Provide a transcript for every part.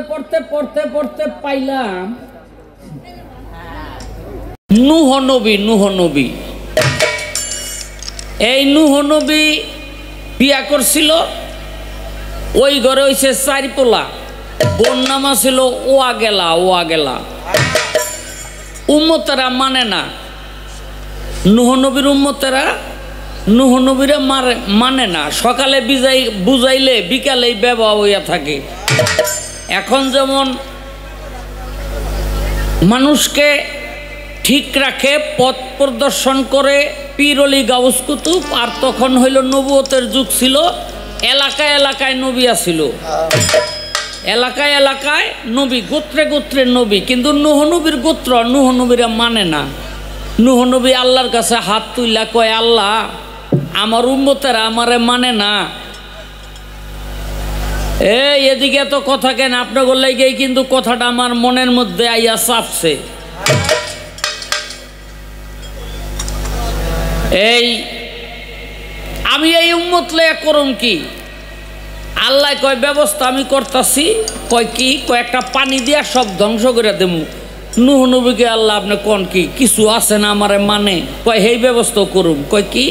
পড়তে পড়তে পড়তে পাইলাম নূহ নবী। এই নূহ নবী বিয়া করছিল, ওই ঘরে হইছে 4 পোলা, বোন নামা ছিল ওয়া গেলা। উম্মতেরা মানে না, নূহ নবীর উম্মতেরা নূহ নবীরা মানে না। সকালে বুঝাইলে বিকালেই বেবা হইয়া থাকে। এখন যেমন মানুষকে ঠিক রাখে, পথ প্রদর্শন করে পীর অলি গাউস কুতুব, আর তখন হইল নবুয়তের যুগ ছিল, এলাকায় এলাকায় নবী আছিল, এলাকায় এলাকায় নবী, গোত্রে গোত্রে নবী। কিন্তু নূহ নবীর গোত্র নূহ নবীরা মানে না। নূহ নবী আল্লাহর কাছে হাত তুইলা কয়, আল্লাহ আমার উম্মতেরা আমারে মানে না। এদিকে তো কথা কেন আপনার বললে গিয়ে, কিন্তু কথাটা আমার মনের মধ্যে আইয়া চাপছে। আমি এই উম্মত লইয়া করুম কি? আল্লাহ কয় ব্যবস্থা আমি করতেছি। কয় কি? কয় একটা পানি দিয়া সব ধ্বংস করে দেবো। নূহ নবীকে আল্লাহ আপনি কোন কি কিছু আছে না আমারে মানে? কয় সেই ব্যবস্থা করুম। কয় কি?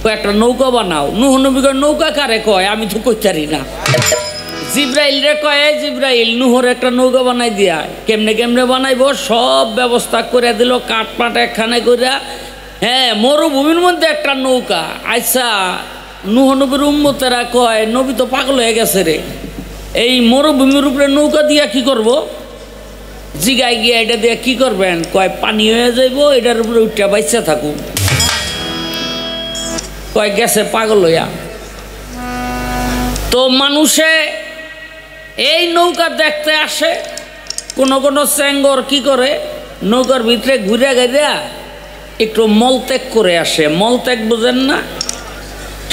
কয় একটা নৌকা বানাও। নূহ নবী কয় নৌকা কারে কয়? আমি তো কইতারি না। জিব্রাইল রে কয়, জিব্রাইল নূহর একটা নৌকা বানাই দিয়া। কেমনে কেমনে বানাইব? সব ব্যবস্থা করে দিল, কাঠ পাট একখানে কইরা। হ্যাঁ, মরুভূমির মধ্যে একটা নৌকা। আচ্ছা, নূহ নবীর উম্মতেরা কয়, নবী তো পাগল হয়ে গেছে রে, এই মরুভূমির উপরে নৌকা দিয়া কি করব? জিগায় গিয়া এটা দিয়ে কি করবেন? কয় পানি হয়ে যাইব, এটার উপরে উঠা বাইচা থাকুন। কয় গেছে পাগল হইয়া। তো মানুষে এই নৌকা দেখতে আসে, কোন কোন চেঙ্গর কি করে, নৌকার ভিতরে ঘুরে গেয়া একটু মলত্যাগ করে আসে। মলত্যাগ বুঝেন না?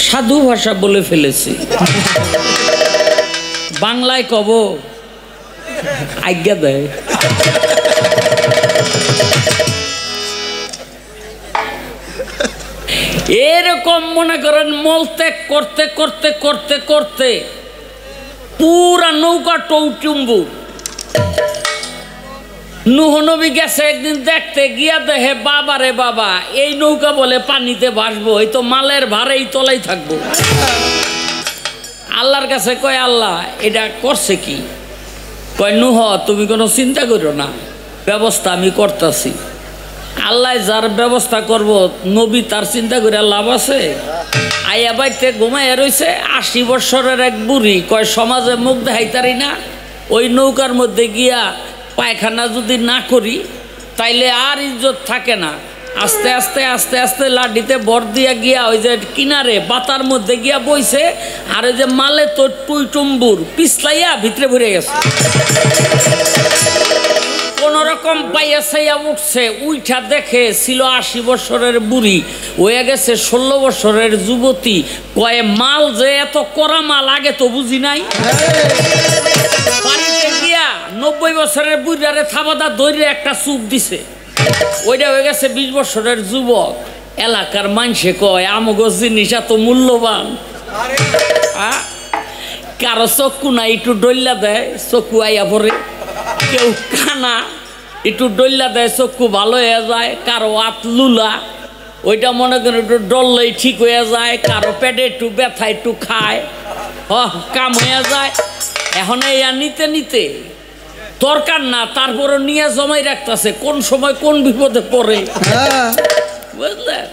সাধু ভাষা বলে ফেলেছি, বাংলায় কব আজ্ঞা দেয়। এরকম মনে করেন মলত্যাগ করতে করতে করতে করতে পুরা নৌকা টৌটুম্বু। নূহ নবী গেছে একদিন দেখতে, গিয়া দেখে বাবা রে বাবা, এই নৌকা বলে পানিতে ভাসবো, এই তো মালের ভারে এই তলাই থাকবো। আল্লাহর কাছে কয়, আল্লাহ এটা করছে কি? কয়, নূহ তুমি কোনো চিন্তা করো না, ব্যবস্থা আমি করতেছি। আল্লাহ যার ব্যবস্থা করব, নবী তার চিন্তা করে লাভ আছে? আইয়া বাইতে ঘুমাইয়া রয়েছে 80 বৎসরের এক বুড়ি। কয়, সমাজে মুখ দেখাইতারি না, ওই নৌকার মধ্যে গিয়া পায়খানা যদি না করি তাইলে আর ইজ্জত থাকে না। আস্তে আস্তে আস্তে আস্তে লাঠিতে বর দিয়া গিয়া ওই যে কিনারে বাতার মধ্যে গিয়া বইছে, আর ওই যে মালে তো টুই টুম্বুর পিছলাইয়া ভিতরে ভরে গেছে। কোন রকম পাইয়া ছাইয়া উঠছে, উইঠা দেখে ছিল 80 বৎসরের বুড়ি, হয়ে গেছে 16 বৎসরের যুবতী। কয়ে, মাল যে এত কড়া মাল আগে তো বুঝি নাই। পানিতে গিয়া 90 বছরের বুড়ারে থাবাদা ধরে একটা চুপ দিছে, ওইটা হয়ে গেছে 20 বছরের যুবক। এলাকার মানুষে কয়, আমগো জিনিস এত মূল্যবান। কারো চক্ষু নাই, একটু ডল্লা দেয় চক্ষু আইয়া পড়ে। কেউ কানা, একটু ডল্লা দেয় চক্ষু ভালো হয়ে যায়। কারো হাত লুলা, ওইটা মনে করেন একটু ডললেই ঠিক হয়ে যায়। কারো পেটে একটু ব্যথা, একটু খায়, কাম হয়ে যায়। এখন এই নিতে নিতে দরকার না, তারপরে নিয়ে জমাই রাখতেছে, কোন সময় কোন বিপদে পড়ে। বুঝলেন?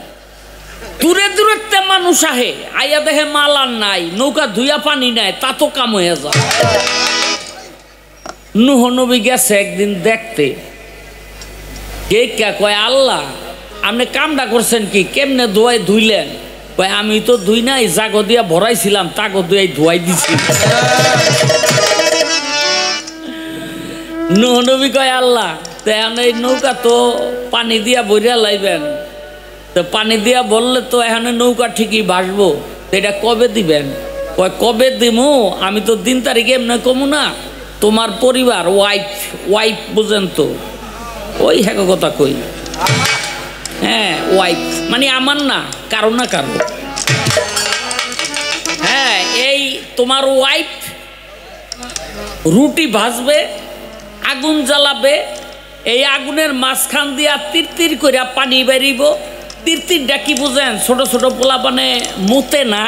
দূরে দূরত্বে মানুষ আহে, আইয়া দেখে মাল আর নাই, নৌকা ধুইয়া পানি নাই, তা তো কাম হয়ে যায়। নূহ নবী গেছে একদিন দেখতে, কে কে কয়, আল্লাহ আপনি কামটা করছেন কি? কেমনে ধুইলেন? কয়, আমি তো ধুই নাই, জাগো দিয়া ভরাইছিলাম, তাগো দিয়ে ধোয়াই দিছি। নূহ নবী কয়, আল্লাহ তেমন এই নৌকা তো পানি দিয়া ভরিয়া লাইবেন, তো পানি দিয়া বললে তো এখানে নৌকা ঠিকই ভাসবো, এটা কবে দিবেন? কয়, কবে দিমু আমি তো দিন তারিখে এমনি কমু না, তোমার পরিবার ওয়াইফ বুঝেন তো, ওই হ্যাঁ কথা কই। হ্যাঁ, ওয়াইফ মানে আমার না, কারো না কারো। হ্যাঁ, এই তোমার ওয়াইফ রুটি ভাজবে, আগুন জ্বালাবে, এই আগুনের মাঝখান দিয়া তিরতির করে পানি বেরিব। তিরতিরটা কি বুঝেন? ছোট ছোট পোলা মানে মুতে না,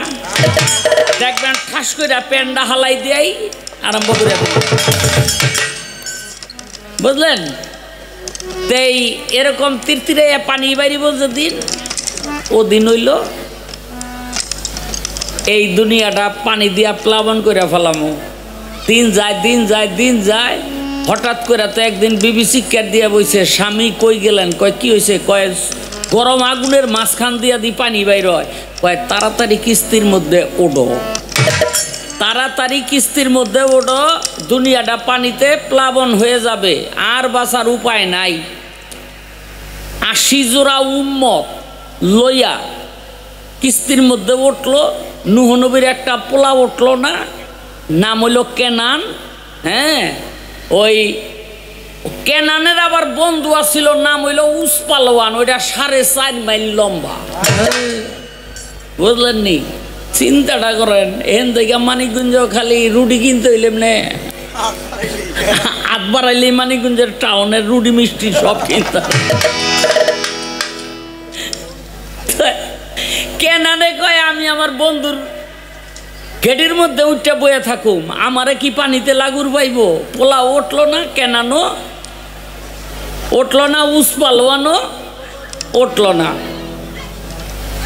দেখবেন ঠাস করে প্যান্ডা হালাই দিয়াই আরম্ভ করে বুঝলেন। তাই এরকম তিরতিরে পানি বেরিব যেদিন, ওদিন হইল এই দুনিয়াটা পানি দিয়া প্লাবন করে ফেলামো। দিন যায় দিন যায় দিন যায়, হঠাৎ করে তো একদিন বিবি চিৎকার দিয়া বইছে, স্বামী কই গেলেন? কয় কি হয়েছে? কয় গরম আগুনের মাঝখান দিয়া দি পানি বাইর হয়। কয় তাড়াতাড়ি কিস্তির মধ্যে ওঠো, তাড়াতাড়ি কিস্তির মধ্যে ওঠো, দুনিয়াটা পানিতে প্লাবন হয়ে যাবে, আর বাঁচার উপায় নাই। 80 জোড়া উম্মত লইয়া কিস্তির মধ্যে উঠলো। নূহ নবীর একটা পোলা উঠলো না, নাম হইল কেনান। হ্যাঁ, ওই কেনানের আবার বন্ধু আছিল, নাম হইল উসপালোয়ান, ওইটা 4.5 মাইল লম্বা। বুঝলেন নি? চিন্তাটা করেন, এখান থেকে মানিকগঞ্জ খালি রুটি কিনতে হইলে এমনি হাত বাড়াইলে মানিকগঞ্জের টাউনের রুটি মিষ্টি সব কিনতে। কেনানে কয় আমি আমার বন্ধুর গেটের মধ্যে উঠতে বয়ে থাকুম, আমারে কি পানিতে লাগুর পাইব? পোলা উঠলো না, কেনানো উঠলো না, উসপালোয়ানো উঠলো না।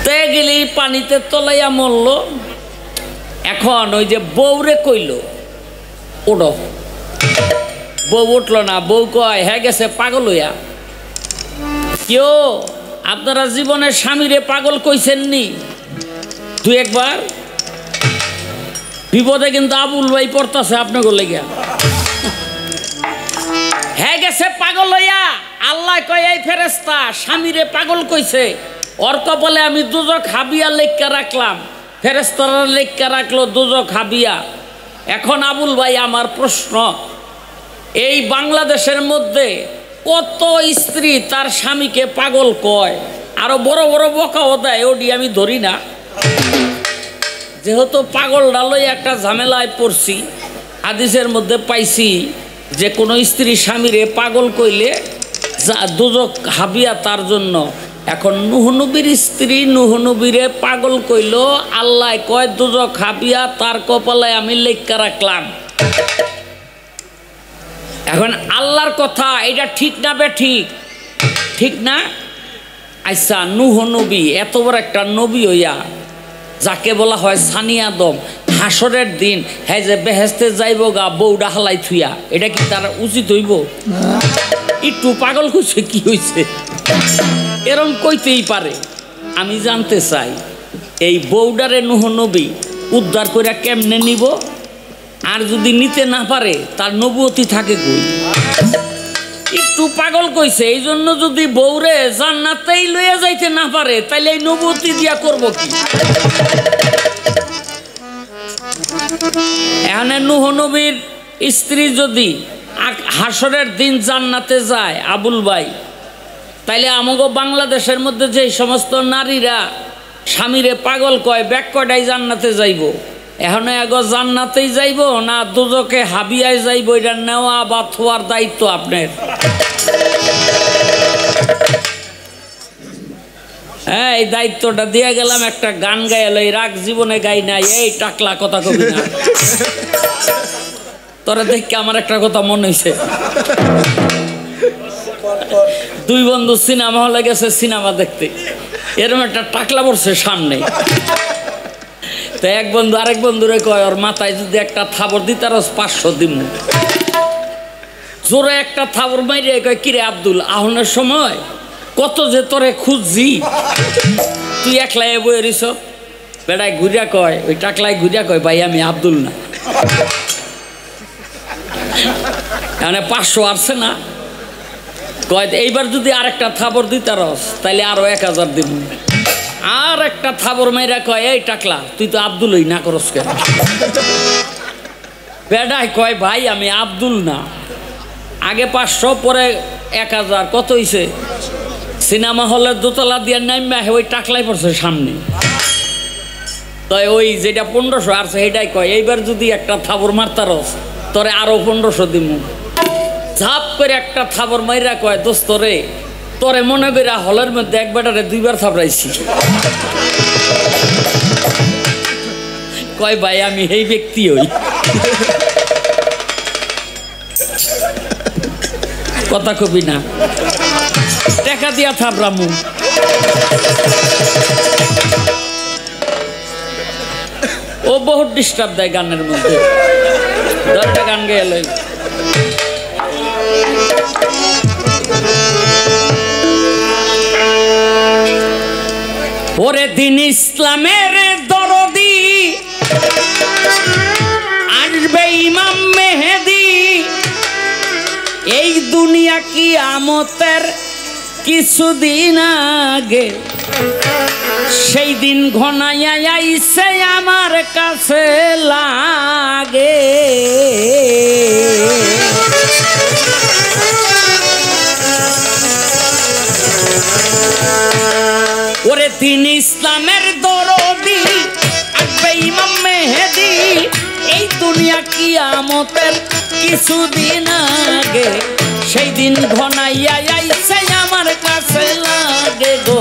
তে গেলি পানিতে তলাইয়া মরল। এখন ওই যে বউরে কইল ওঠো, বউ উঠলো না। বউ কয় হ্যাঁ গেছে পাগল হইয়া। কেউ আপনারা জীবনের স্বামীরে পাগল কইছেন নি? তুই একবার বিপদে কিন্তু আবুল ভাই পড়তাছে আপনাকে লেগে। হ্যাঁ গেছে পাগল হইয়া। আল্লাহ কয় এই ফেরেশতা স্বামীরে পাগল কইছে, ওর কপালে আমি দুজক হাবিয়া লেখা রাখলাম, ফেরেশতারা লেখা রাখলো দুজক হাবিয়া। এখন আবুল ভাই আমার প্রশ্ন, এই বাংলাদেশের মধ্যে কত স্ত্রী তার স্বামীকে পাগল কয়? আরো বড় বড় বকাও দেয়, ওটি আমি ধরি না। যেহেতু পাগল ডালই একটা ঝামেলায় পড়ছি, হাদিসের মধ্যে পাইছি যে কোনো স্ত্রী স্বামীরে পাগল কইলে দুজক হাবিয়া তার জন্য। এখন নূহ নবীর স্ত্রী নূহ নবীরে পাগল কইল, আল্লাহ কয় দুজক হাবিয়া তার কপালে আমি লেখা রাখলাম। এখন আল্লাহর কথা এটা ঠিক না বে ঠিক? ঠিক না? আচ্ছা, নূহ নবী এত বড় একটা নবী হইয়া, যাকে বলা হয় সানি আদম, হাসরের দিন হ্যাঁ যে বেহেস্তে যাইব গা বউডা হালাই থুইয়া, এটা কি তার উচিত হইব? একটু পাগল কইছে কি হইছে? এরম কইতেই পারে। আমি জানতে চাই এই বউডারে নূহ নবী উদ্ধার করে কেমনে নিব? আর যদি নিতে না পারে তার নবুয়তি থাকে কই? একটু পাগল কইছে, এই জন্য যদি বউরে জান্নাতেই লইয়া যাইতে না পারে তাইলে এই নবুয়তি দিয়া করব কি? এখানে নূহ নবীর স্ত্রী যদি হাসরের দিন জান্নাতে যায় আবুল ভাই, তাইলে আমাগো বাংলাদেশের মধ্যে যে সমস্ত নারীরা স্বামীরে পাগল কয়, ব্যাক কয়টাই জান্নাতে যাইব? এখন এগো জান্নাতেই যাইব না দুজকে হাবিয়ায় যাইব? এটা নেওয়া বা থোয়ার দায়িত্ব আপনার। হ্যাঁ, এই দায়িত্বটা দিয়ে গেলাম। একটা গান গাইল, এই রাগ জীবনে গাই নাই, এই টাকলা কথা কবি না। তোরা দেখে আমার একটা কথা মনে হয়েছে। দুই বন্ধু সিনেমা হলে গেছে সিনেমা দেখতে, এরকম একটা টাকলা পড়ছে সামনে। তো এক বন্ধু আরেক বন্ধুরে কয়, ওর মাথায় যদি একটা থাবর দিতে আর 500 দিন। জোরে একটা থাবর মাইরে কয়, কিরে আব্দুল, আহনের সময় কত যে তোরে খুঁজছি, তুই একলাই বয়ে রিস? বেড়ায় ঘুরিয়া কয়, ওই টাকলায় ঘুরিয়া কয়, ভাই আমি আব্দুল না। মানে 500 আসছে না? কয় এইবার যদি আরেকটা থাবর দিতে রস তাইলে আরো 1000 দিব। আর একটা থাবর মাইরা কয়, এই টাকলা তুই তো আব্দুলই না করস কেন? বেড়ায় কয়, ভাই আমি আব্দুল না। আগে 500 পরে 1000, কত হইছে? সিনেমা হলের দোতলা দিয়ে নাইমা ওই টাকলাই পড়ছে সামনে। তাই ওই যেটা 1500 আসছে সেটাই কয়, এইবার যদি একটা থাবর মারতারস তোরে আরো 1500 দিমু। ঝাপ করে একটা থাবর মাইরা কয় দোস্ত রে তোরে মনে করে হলের মধ্যে এক বেটারে 2 বার থাপড়াইছি। কয় ভাই আমি এই ব্যক্তি হই। কথা কবি না, টাকা দিয়া থাপড়ামু। ও বহুত ডিস্টার্ব দেয় গানের মধ্যে। দরটা গান গেল ওরে দিন ইসলামের দরদি আসবে ইমাম মেহেদি, এই দুনিয়া কিয়ামতের কিছুদিন আগে, সেই দিন ঘনাইয়া আইছে আমার কাছে লাগে। ওরে দিন ইসলামের দরদি আসবে ইমাম মেহেদি, এই দুনিয়া কিয়ামতের কিছুদিন আগে, সেই দিন ঘনাইয়া আইছে আমার কাছে লাগে গো,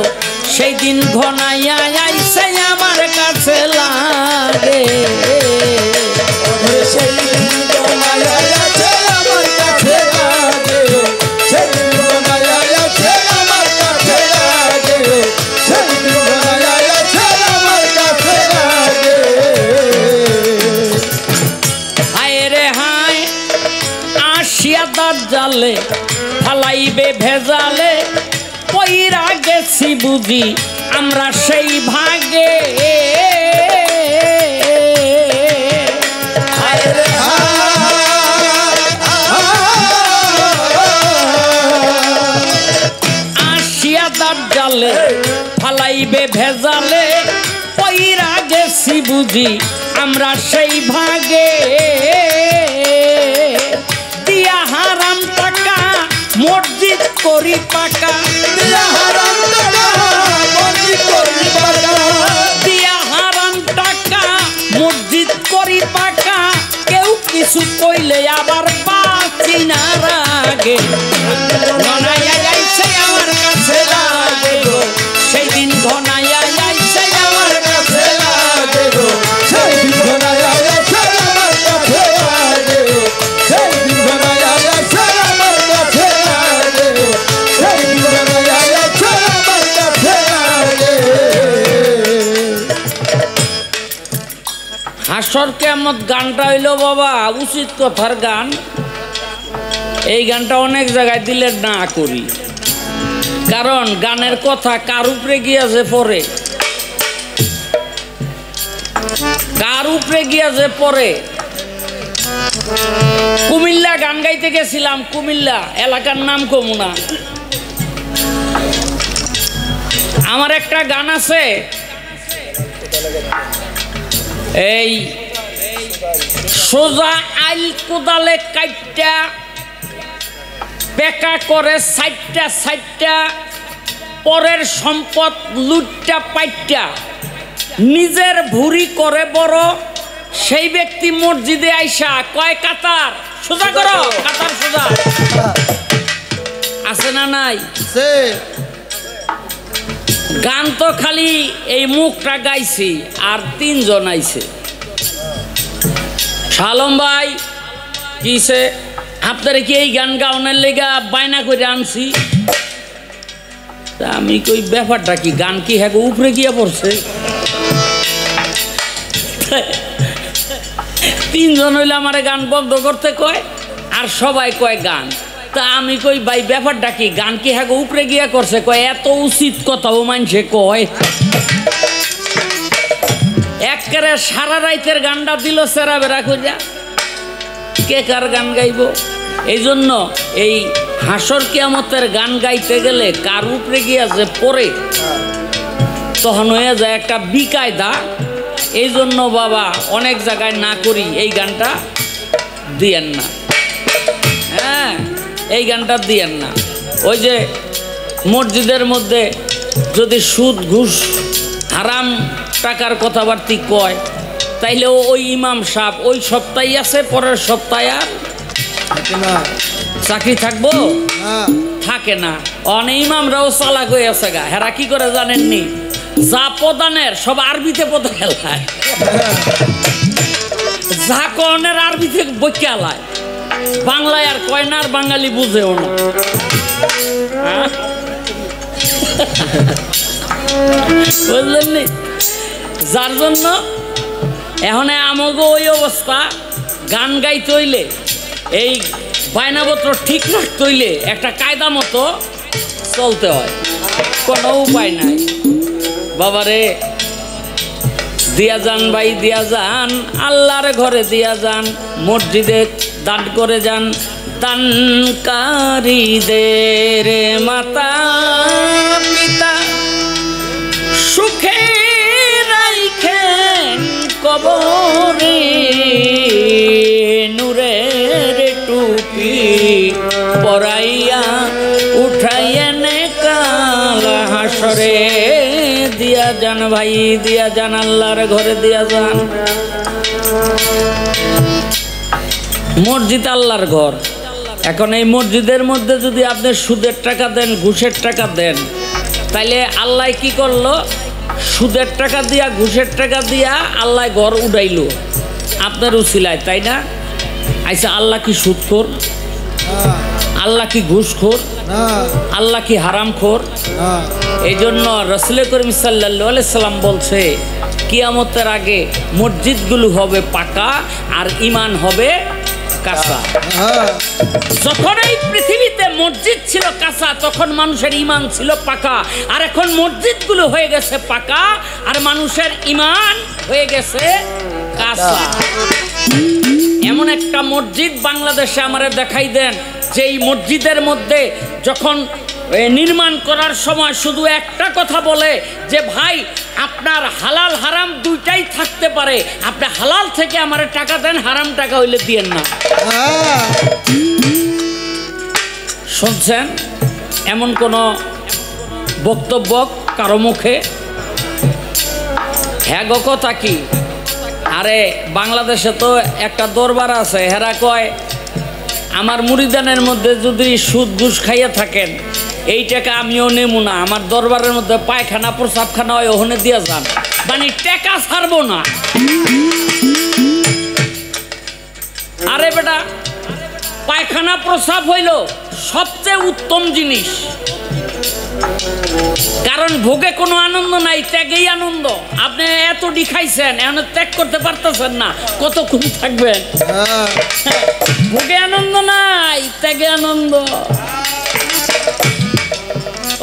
সেই দিন ঘনাইয়া আইছে আমার কাছে লাগে। সেই দিন ঘনাইয়া আইছে আমার কাছে লাগে, সেই দিন ঘনাইয়া আইছে আমার কাছে লাগে, সেই দিন ঘনাইয়া আইছে আমার কাছে লাগে। হায় রে হায় আসিয়া দাজ্জালে ফালাইবে ভেজালে, পইরা গেছি বুঝি আমরা সেই ভাগে। আসিয়া দাজ্জালে ফালাইবে ভেজালে, পইরা গেছি বুঝি আমরা সেই ভাগে। দিয়া হারাম টাকা মসজিদ করি পাকা, দিয়া হারাম টাকা মসজিদ করি পাকা, দিয়া হারাম টাকা মসজিদ করি পাকা, কেউ কিছু কইলে আবার বাঁচি না রাগে। ঘনাইয়া আইছে আমার কাছে লাগে গো, সেই দিন ঘনাইয়া আইছে আমার কাছে লাগে গো, সেই দিন ঘনাইয়া আইছে আমার কাছে লাগে, সেই দিন ঘনাইয়া আইছে আমার কাছে লাগে, সেই দিন ঘনাইয়া আইছে আমার কাছে লাগে। হাসর কিয়ামত গানটা হইল বাবা উচিত কথার গান। এই গানটা অনেক জায়গায় দিলে না করি, কারণ গানের কথা কার উপরে গিয়াছে পরে, কার উপরে গিয়াছে পরে। কুমিল্লা গান গাইতে গেছিলাম, কুমিল্লা এলাকার নাম কমুনা। আমার একটা গান আছে, এই সোজা আইল কোদালে কাইটটা পেকা করে সাইটটা সাইটটা, পরের সম্পদ লুটটা পাইটটা, নিজের ভুরি করে বড়, সেই ব্যক্তি মসজিদে আইসা কয় কাতার সোজা করো, কাতার সোজা। আছে না নাই? গান তো খালি এই মুখটা গাইছি, আর 3 জন আইছে। শালম ভাই কিসে আপনারা কি এই গান গাওয়ানোর লেগা বায়না করে আনছি? তা আমি কই ব্যাপারটা কি, গান কি হ্যাঁ উপরে গিয়া পড়ছে? 3 জন হইলে আমার গান বন্ধ করতে কয়, আর সবাই কয় গান। তা আমি কই ভাই ব্যাপারটা কি, গান কি হ্যাঁ উপরে গিয়া করছে? কয় এত উচিত কথাও মানছে কয়। একেবারে সারা রাইতের গানটা দিল সেরা বেড়া খুঁজা, কে কার গান গাইব? এই জন্য এই হাসর কিয়ামতের গান গাইতে গেলে কার উপরে গিয়া যে পড়ে তখন হয়ে যায় একটা বিকায়দা। এই জন্য বাবা অনেক জায়গায় না করি, এই গানটা দিয়েন না। হ্যাঁ, এই গানটা দিয়েন না। ওই যে মসজিদের মধ্যে যদি সুদ ঘুষ হারাম টাকার কথাবার্তি কয়, তাইলে ওই ইমাম সাহেব ওই সপ্তাহে আছে, পরের সপ্তাহে আর চাকরি থাকবো থাকে না। অনেক ইমামরাও চালাক হয়ে আছে গা, হেরা কি করে জানেননি, যা প্রদানের সব আরবিতে প্রদান হেলায়, যা কনের আরবিতে বইকে হেলায়, বাংলায় আর কয় না, আর বাঙালি বুঝেও না। বুঝলেন নি? যার জন্য এখন আমাকে ওই অবস্থা, গান গাইতে হইলে এই বায়নাপত্র ঠিক রাখতে হইলে একটা কায়দা মতো চলতে হয়, কোনো উপায় নাই। বাবারে দিয়া যান ভাই, দিয়া যান আল্লাহর ঘরে, দিয়া যান মসজিদে দান করে যান, দানকারীদের মাতা পিতা সুখে রাইখেন কবরে, নূরের টুপি পরাইয়া উঠাইয়েন কাল হাসরে। দিয়া যান ভাই, দিয়া যান আল্লাহর ঘরে, দিয়া যান। মসজিদ আল্লাহর ঘর। এখন এই মসজিদের মধ্যে যদি আপনি সুদের টাকা দেন, ঘুষের টাকা দেন, তাইলে আল্লাহ কি করলো, সুদের টাকা দিয়া ঘুষের টাকা দিয়া আল্লাহ ঘর উড়াইল আপনার উছিলায়, তাই না? আচ্ছা, আল্লাহ কি সুদখোর? আল্লাহ কি ঘুষখোর? আল্লাহ কি হারামখোর? এই জন্য রাসূল করিম সাল্লাল্লাহু আলাইহি সাল্লাম বলছে, কিয়ামতের আগে মসজিদগুলো হবে পাকা আর ঈমান হবে কাঁচা। যখন এই পৃথিবীতে মসজিদ ছিল কাঁচা, তখন মানুষের ঈমান ছিল পাকা, আর এখন মসজিদগুলো হয়ে গেছে পাকা আর মানুষের ঈমান হয়ে গেছে কাঁচা। এমন একটা মসজিদ বাংলাদেশে আমারে দেখাই দেন, যে এই মসজিদের মধ্যে যখন নির্মাণ করার সময় শুধু একটা কথা বলে যে ভাই আপনার হালাল হারাম দুইটাই থাকতে পারে, আপনি হালাল থেকে আমার টাকা দেন, হারাম টাকা হইলে দিয়েন না। শুনছেন এমন কোন বক্তব্য কারো মুখে? হ্যাঁ গো, কথা কি? আরে বাংলাদেশে তো একটা দরবার আছে, হেরা কয় আমার মুরিদানের মধ্যে যদি সুদ ঘুষ খাইয়া থাকেন, এই টাকা আমিও নেবো না, আমার দরবারের মধ্যে পায়খানা প্রসাবখানা হয়, ওখানে দিয়ে যান, মানে টাকা ছাড়বো না। আরে বেটা, পায়খানা প্রসাব হইল সবচেয়ে উত্তম জিনিস, কারণ ভোগে কোনো আনন্দ নাই, ত্যাগেই আনন্দ। আপনি এত খাইছেন, এখন ত্যাগ করতে পারতেছেন না, কতক্ষণ থাকবেন? ভোগে আনন্দ নাই, ত্যাগে আনন্দ।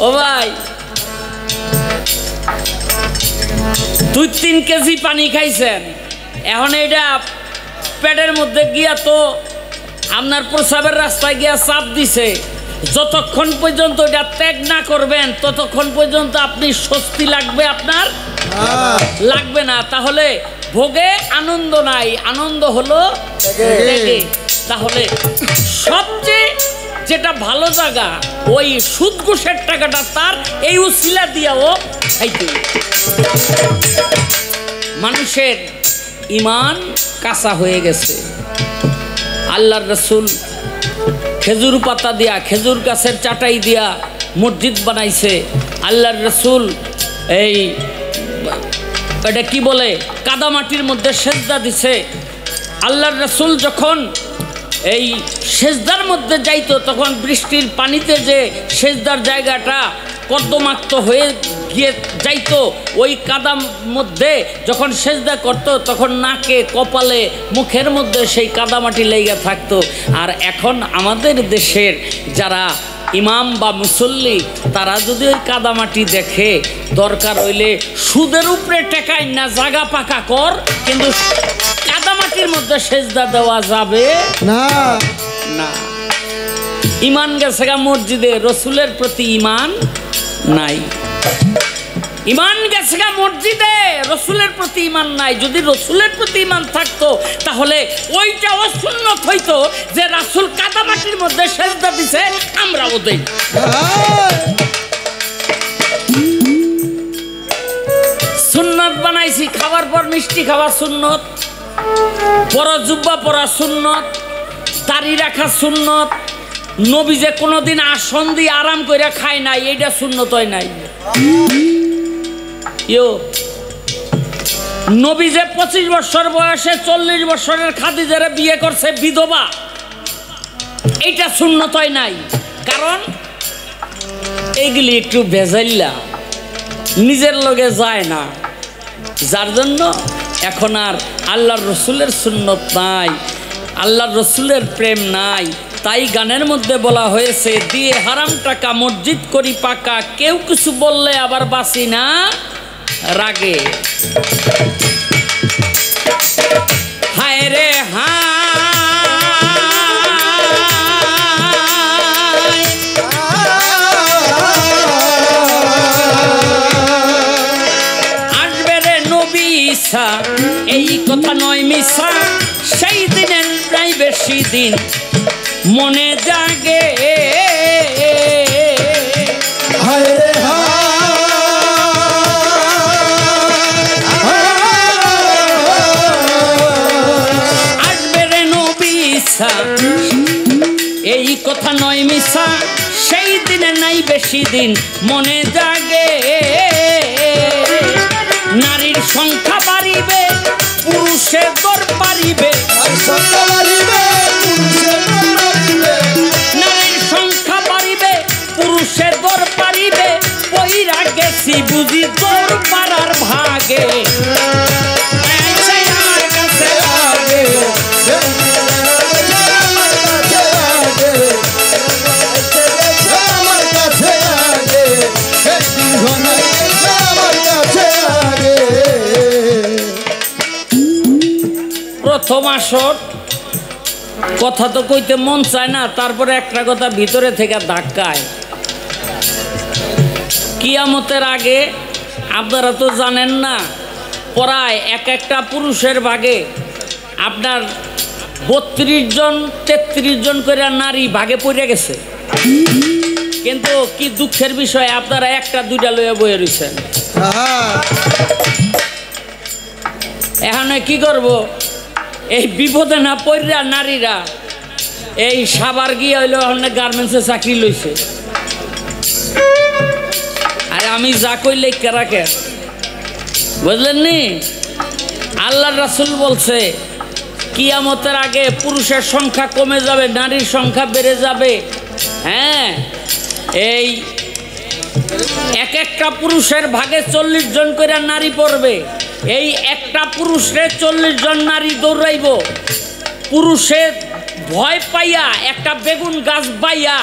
ও ভাই, 2-3 কেজি পানি খাইছেন, এখন এটা পেটের মধ্যে গিয়া তো আপনার প্রসাবের রাস্তায় গিয়া চাপ দিছে, যতক্ষণ পর্যন্ত এটা ত্যাগ না করবেন ততক্ষণ পর্যন্ত আপনি স্বস্তি লাগবে আপনার লাগবে না। তাহলে ভোগে আনন্দ নাই, আনন্দ হলো ত্যাগে। তাহলে সবচেয়ে যেটা ভালো জায়গা, ওই সুদ ঘুষের টাকাটা তার এই উসিলা দিয়াও খাইতে। মানুষের ঈমান কাঁচা হয়ে গেছে। আল্লাহর রাসূল খেজুর পাতা দিয়া, খেজুর গাছের চাটাই দিয়া মসজিদ বানাইছে। আল্লাহর রাসূল এই এটা কি বলে, কাদামাটির মধ্যে সেজদা দিছে। আল্লাহর রাসূল যখন এই সেজদার মধ্যে যাইতো, তখন বৃষ্টির পানিতে যে সেজদার জায়গাটা কর্দমাক্ত হয়ে গিয়ে যাইতো, ওই কাদার মধ্যে যখন সেজদা করতো তখন নাকে, কপালে, মুখের মধ্যে সেই কাদামাটি লেগে থাকতো। আর এখন আমাদের দেশের যারা ইমাম বা মুসল্লি, তারা যদি ওই কাদামাটি দেখে, দরকার হইলে সুদের উপরে টেকাই না, জাগা পাকা কর, কিন্তু কাদামাটির মধ্যে সেজদা দেওয়া যাবে না। না, ঈমান গেছে গা মসজিদে, রসুলের প্রতি ঈমান নাই। ঈমান গেছে গা মসজিদে, রসুলের প্রতি ঈমান নাই। যদি রসুলের প্রতি ঈমান থাকতো তাহলে ওইটা অসুন্নত হইতো যে রাসূল কাদামাটির মধ্যে সেজদা দিছে, আমরাও দেই। সুন্নত বানাইছি বলছি খাবার পর মিষ্টি খাওয়া সুন্নত, বড় জুব্বা পরা সুন্নত, দাড়ি রাখা সুন্নত। নবী যে কোনোদিন আসন দিয়ে আরাম করে খায় নাই, এইটা সুন্নত হয় নাই। নবী যে 25 বছর বয়সে 40 বছরের খাদিজারে বিয়ে করছে বিধবা, এইটা সুন্নত হয় নাই। কারণ এইগুলি একটু ভেজাইল্লা, নিজের লগে যায় না, যার জন্য এখন আর আল্লাহর রসুলের সুন্নত নাই, আল্লাহর রসুলের প্রেম নাই। তাই গানের মধ্যে বলা হয়েছে, দিয়ে হারাম টাকা মসজিদ করি পাকা, কেউ কিছু বললে আবার বাসি না রাগে। হায় রে হায়, আসবে রে নবী ঈসা, এই কথা নয় মিশা, সেই দিনের প্রায় বেশি দিন মনে জাগে। হায় রে আসবে রে নবী ঈসা, এই কথা নয় মিশা, সেই দিনে নাই বেশি দিন মনে জাগে। নারীর সংখ্যা বাড়িবে, পুরুষের দর বাড়িবে, নারীর সংখ্যা বাড়িবে, পুরুষের দর বাড়িবে, পইরা গেছি বুঝি তোর পাড়ার ভাগে। আমার কাছে লাগে প্রথম আসর, কথা তো কইতে মন চায় না, তারপরে একটা কথা ভিতরে থেকে ধাক্কায়। কিয়ামতের আগে আপনারা তো জানেন না, প্রায় একটা পুরুষের ভাগে আপনার 32 জন 33 জন করে নারী ভাগে পড়ে গেছে। কিন্তু কি দুঃখের বিষয়, আপনারা একটা দুইটা লইয়া বয়ে রয়েছেন। এখানে কি করব, এই বিপদে না পড়া নারীরা এই সাবার গিয়ে হইলো গার্মেন্টসে চাকরি লইছে। আর আমি যা কইলে কেরাকে বুঝলেন নি, আল্লাহ রাসূল বলছে কিয়ামতের আগে পুরুষের সংখ্যা কমে যাবে, নারীর সংখ্যা বেড়ে যাবে। হ্যাঁ, এই একটা পুরুষের ভাগে 40 জন করে নারী পড়বে। এই একটা পুরুষের 40 জন নারী দৌড়াইব। পুরুষের ভয় পাইয়া একটা বেগুন গাছ বাইয়া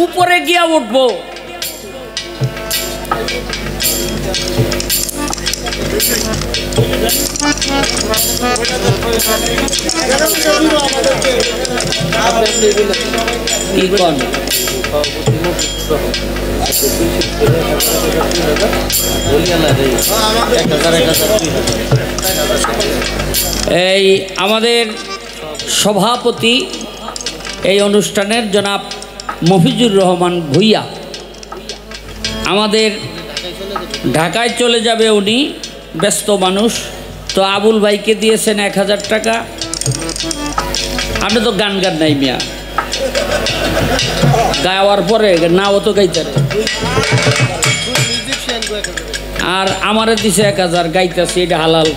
উপরে গিয়া উঠব। কি কোন এই আমাদের সভাপতি এই অনুষ্ঠানের জনাব মফিজুর রহমান ভুইয়া আমাদের ঢাকায় চলে যাবে, উনি ব্যস্ত মানুষ। তো আবুল ভাইকে দিয়েছেন 1000 টাকা। আপনি তো গান নাই মিয়া, গাওয়ার পরে নাও তো গাইতারে। আর আমারে দিছে 1000, গাইতেছি, এটা হালাল।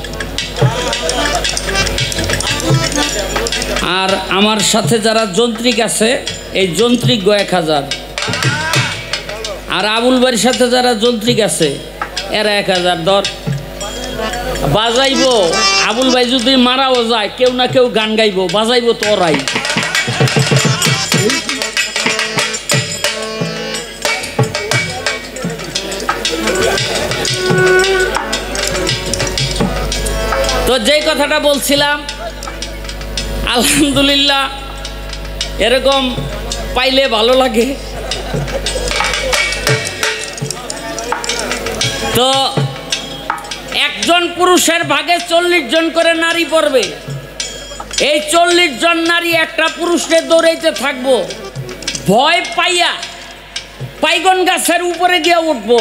আর আমার সাথে যারা যন্ত্রিক আছে, এই যন্ত্রিক 1000। আর আবুল ভাইয়ের সাথে যারা যন্ত্রিক আছে এরা 1000 ধর বাজাইবো। আবুল ভাই যদি মারাও যায়, কেউ না কেউ গান গাইবো, বাজাইবো তো ওরাই। তো যেই কথাটা বলছিলাম, আলহামদুলিল্লাহ এরকম পাইলে ভালো লাগে। তো একজন পুরুষের ভাগে 40 জন করে নারী পড়বে। এই 40 জন নারী একটা পুরুষকে দৌড়াইতে থাকবো, ভয় পাইয়া পাইগন গাছের উপরে গিয়ে উঠবো।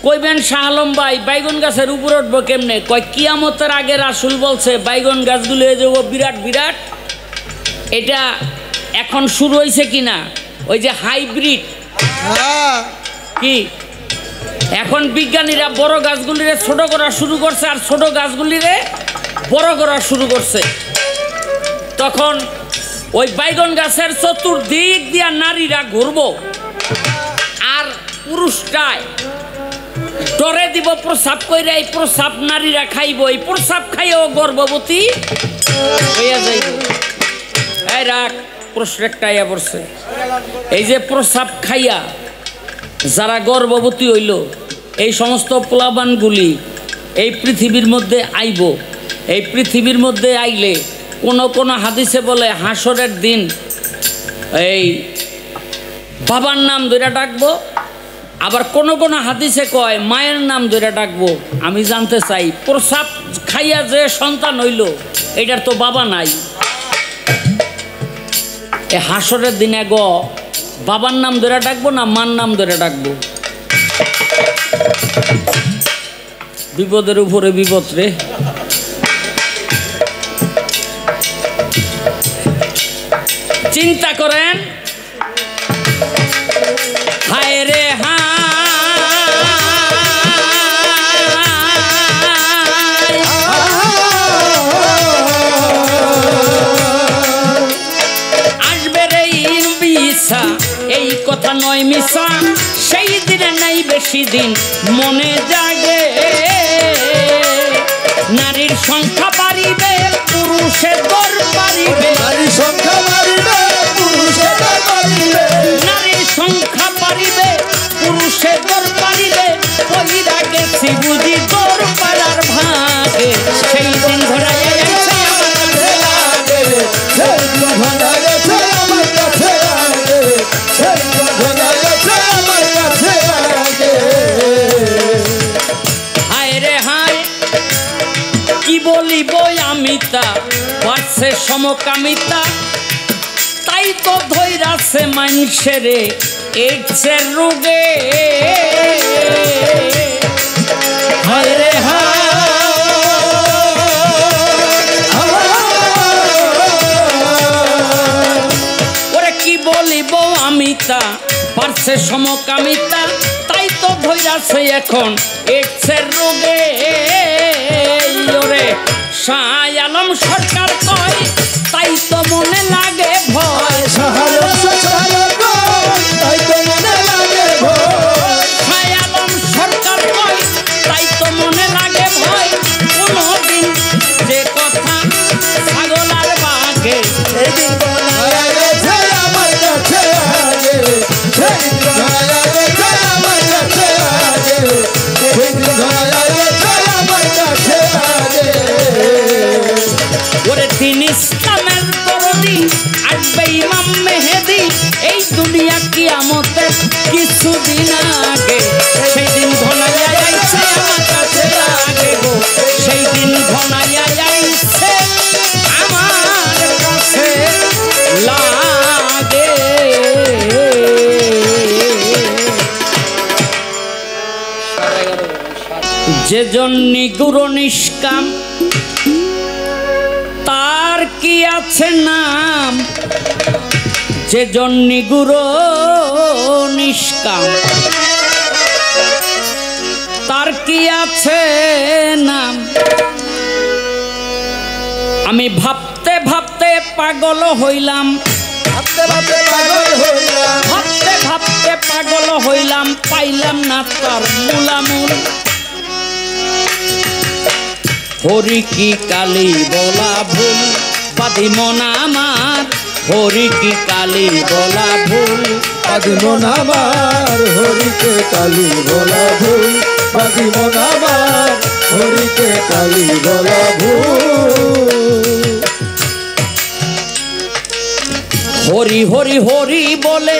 কইবেন শাহ আলম ভাই বাইগন গাছের উপর উঠবো কেমনে? কয় কিয়ামতের আগে রাসূল বলছে বাইগন গাছগুলো হয়ে যাবো বিরাট বিরাট। এটা এখন শুরু হয়েছে কিনা ওই যে হাইব্রিড কি, এখন বিজ্ঞানীরা বড় গাছগুলিরে ছোট করা শুরু করছে আর ছোট গাছগুলিরে বড় করা শুরু করছে। তখন ওই বাইগন গাছের চতুর্দিক দিয়া নারীরা ঘুরবো আর পুরুষটায় ডরে দিব প্রসাব কইরা, এই প্রসাব নারীরা খাইব, এই প্রসাব খাইও গর্ভবতী হইয়া যাইব। এই রাখ প্রশ্ন একটাই পড়ছে, এই যে প্রসাব খাইয়া যারা গর্ভবতী হইল এই সমস্ত প্লাবানগুলি এই পৃথিবীর মধ্যে আইব। এই পৃথিবীর মধ্যে আইলে কোন কোন হাদিসে বলে হাসরের দিন এই বাবার নাম ধরে ডাকবো, আবার কোন কোন হাদিসে কয় মায়ের নাম ধরে ডাকবো। আমি জানতে চাই প্রসাব খাইয়া যে সন্তান হইল এটার তো বাবা নাই, এ হাসরের দিনে বাবার নাম ধরে ডাকবো না মার নাম ধরে ডাকবো? বিপদের উপরে বিপদ রে। চিন্তা করেন, হায় রে আসবে রে বিছা, এই কথা নয় মিশা, সেই দিনে নাই বেশি দিন মনে জাগে। নারীর সংখ্যা বাড়িবে পুরুষের দর বাড়িবে, নারীর সংখ্যা বাড়িবে পুরুষের দর বাড়িবে, নারীর সংখ্যা বাড়িবে পুরুষের দর বাড়িবে। কইরা গেছি বুঝি তোর পাড়ার ভাগে, সেই দিন ধরাই আইছে আমার কাছে লাগে, সেই দিন ধরা গেছে আমার কাছে লাগে, সেই দিন ধরা গেছে আমার কাছে লাগে। হায় রে হায় কি বলিব আমি তা, বাড়ছে সমকামিতা, তাই তো ধৈরাছে মানুষেরে এইডসের রোগে। হায় রে হায় ওরে কি বলিব আমি তা, বাড়ছে সমকামিতা, তাই তো ধৈরাছে এখন এইডসের রোগে। ওরে শাহ আলম সরকার কয় তাই তো মনে লাগে ভয়, শাহ আলম সরকার কয় তাই তো মনে লাগে ভয়, শাহ আলম সরকার কয় তাই তো মনে লাগে ভয়। কোনদিন যে কথা ছাগল আর বাঘে, সেই দিন ধরা গেছে আমার কাছে লাগে, সেই দিন ধরা গেছে আমার কাছে লাগে, সেই দিন ধরা গেছে আমার কাছে লাগে। ওরে দিন ইসলামের দরদি আসবে ইমাম মেহেদি, এই দুনিয়া কিয়ামতের কিছুদিন আগে, সেই দিন ঘনাইয়া আইছে আমার কাছে লাগে গো, সেই দিন ঘনাইয়া আইছে আমার কাছে লাগে। যে জন্য গুরু নিষ্কাম তার কি আছে নাম, যে জন্য গুরু নিষ্কাম তার কি আছে নাম। আমি ভাবতে ভাবতে পাগল হইলাম, ভাবতে ভাবতে পাগল হইলাম, ভাবতে ভাবতে পাগল হইলাম, পাইলাম না তার মূলামূল। হরি কি কালী বলা ভুল, বাদি মন আমার, হরি কি কালী বলা ভুল, বাদি মন আমার, হরিকে কালী বলা ভুল, বাদি মন আমার, হরিকে কালী বলা ভুল। হরি হরি হরি বলে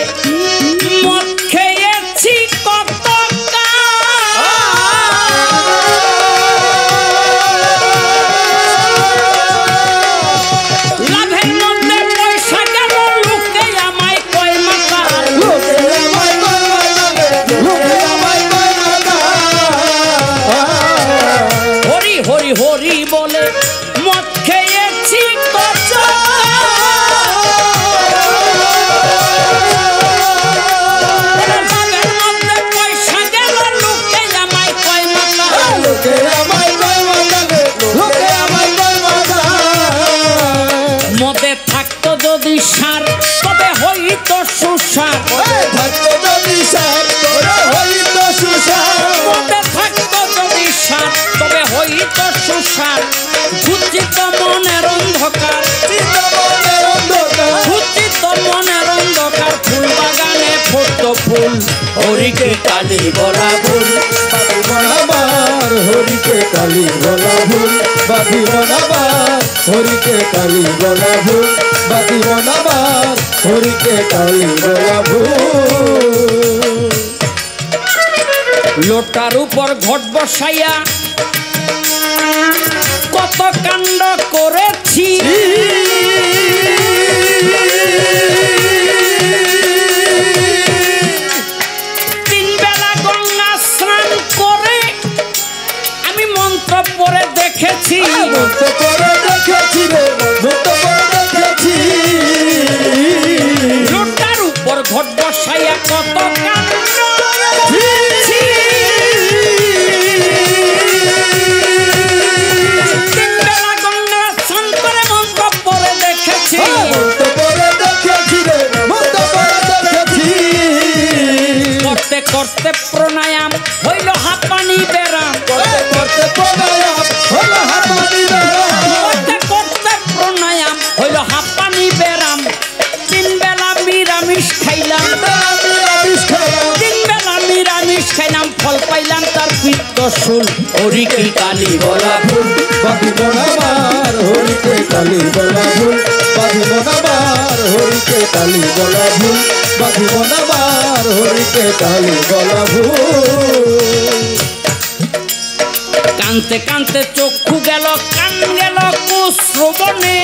মদ খেয়েছি কত লাভের মধ্যে পয়সা গেল, লোকে আমায় কয় মাতাল, লোকে আমায় কয় মাতাল, লোকে আমায় কয় মাতাল, হইতো সুসার থাকতো যদি সার তোরে হইতো সুসার পদে থাকতো যদি সার তবে হইতো সুসার ঘুচিত মনের অন্ধকার মনের অন্ধকার ঘুচিত মনের অন্ধকার ফুল বাগানে ফুটতো ফুল হরিকে কালি বলা ফুল আমার হরিকে কালী বলা ভুল বাদি বনাবার হরিকে কালী বলা ভুল বাদি বনাবার হরিকে কালী বলা ভুল লোটার উপর ঘট বসাইয়া কত কাণ্ড করেছি তিন বেলা গঙ্গা স্নান করে আমি মন্ত্র পড়ে দেখেছি মুক্ত করে দেখেছি রে মুক্ত করে দেখেছি লোটার উপর ঘট বসাইয়া কত কাণ্ড করেছি তিন বেলা গঙ্গা স্নান করে মন্ত্র পড়ে দেখেছি মুক্ত করে দেখেছি রে মুক্ত করে দেখেছি করতে করতে প্রণায়াম হইল হাঁপানি বেরাম করতে করতে প্রণায়াম হলো হামারি বেড়া করতে করতে প্রণায়াম হইল হাঁপানি বেরাম তিন বেলা নিরামিষ খাইলাম তিন বেলা নিরামিষ খাইলাম ফল পাইলাম তার পিত্ত শুল হরিকে কালী বলা ভুল বাদি বনাবার হরিকে কালী বলা ভুল বাদি বনাবার হরিকে কালী বলা ভুল বাদি বনাবার হরিকে কালী বলা ভুল কানতে কানতে চক্ষু গেল কান গেল কুশ্রবণে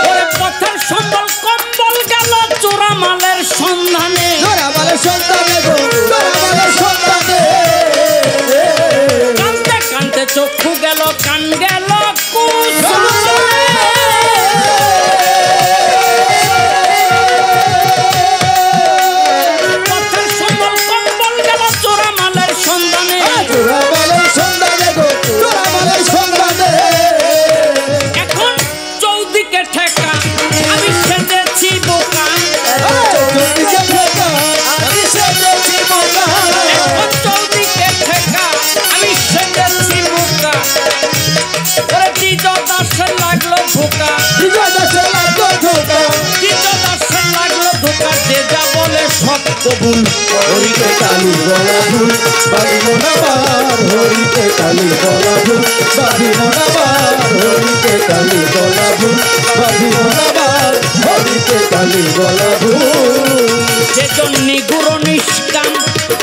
ওরে পথের সম্বল কম্বল গেল চোরামালের সন্ধানে আমার সন্তানে গো আমার সন্তানে কানতে কানতে চক্ষু গেল কান গেল কুশ্রবণে পথের সম্বল কম্বল গেল চোরামালের সন্ধানে তোরা মালের সন্তানে গো তোরা মালের সন্তানে এখন চৌদিকে ঠেকা আমি সেজেছি বোকা চৌদিকে ঠেকা আমি সেজেছি বোকা এখন চৌদিকে ঠেকা আমি সেজেছি বোকা ওরে দ্বিজ দাসের লাগলো ধোকা বিজয় দাসের লাগলো ধোকা দ্বিজ দাসের লাগলো ধোকা যে যা বলে সব কবুল হরিকে কালী বলা ভুল বাদি মনাবার হরিকে কালী বলা ভুল বাদি মনাবার হরিকে কালী বলা ভুল বাদি মনাবার হরিকে কালী বলা ভুল যে জন্যে গুরু নিষ্কাম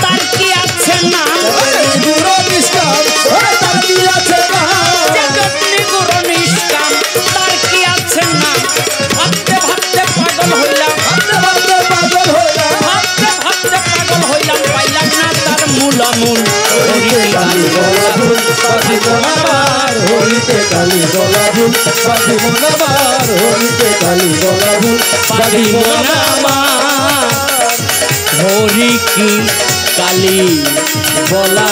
তার কি আছে নাম গুরু নিষ্কাম তার কি আছে না যে জন্যে গুরু নিষ্কাম তার কি আছে নাম ভাবতে ভাবতে পাগল হইলাম ভাবতে ভাবতে পাগল হইলাম ভাবতে ভাবতে পাগল হইলাম পাইলাম না তার মূলামূল হরিকে কালী বলা ভুল বাদি মনাবার হরিকে কালী বলা ভুল বাদি মনাবার হরিকে কালী বলা ভুল বাদি মনাবার হরি কি কালী বলা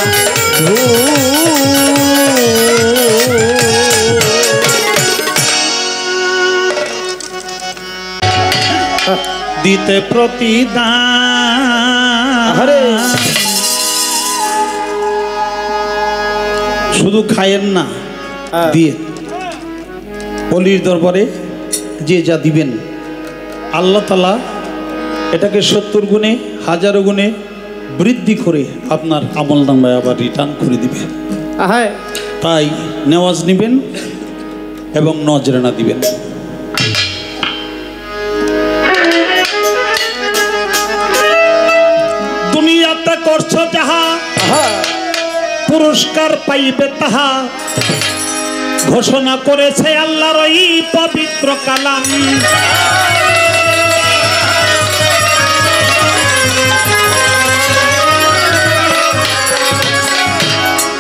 দিতে প্রতিদান শুধু খায়েন না দিয়ে অলির দরবারে যে যা দিবেন আল্লাহ তাআলা এটাকে 70 গুণে 1000 গুণে বৃদ্ধি করে আপনার আমল নামায় আবার রিটার্ন করে দিবে তাই নেওয়াজ নিবেন এবং নজরানা দিবেন দুনিয়াতে করছো যাহা পুরস্কার পাইবে তাহা ঘোষণা করেছে আল্লাহর এই পবিত্র কালাম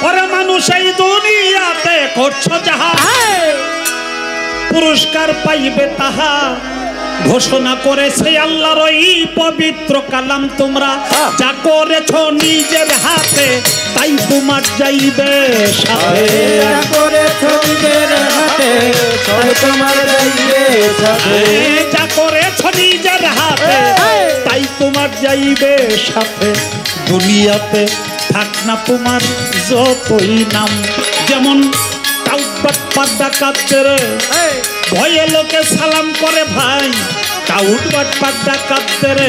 ওরে মানুষ এই দুনিয়াতে করছো যাহা পুরস্কার পাইবে তাহা ঘোষণা করেছে আল্লাহর এই পবিত্র কালাম, তোমরা যা করেছ নিজের হাতে তাই তোমার যাইবে সাথে। যা করেছ নিজের হাতে তাই তোমার যাইবে সাথে। যা করেছ নিজের হাতে তাই তোমার যাইবে সাথে। দুনিয়াতে থাক না তোমার যতই নাম, যেমন কাউট ডাকাতের ভয়ে লোকে সালাম করে ভাই, কাউট ডাকাতের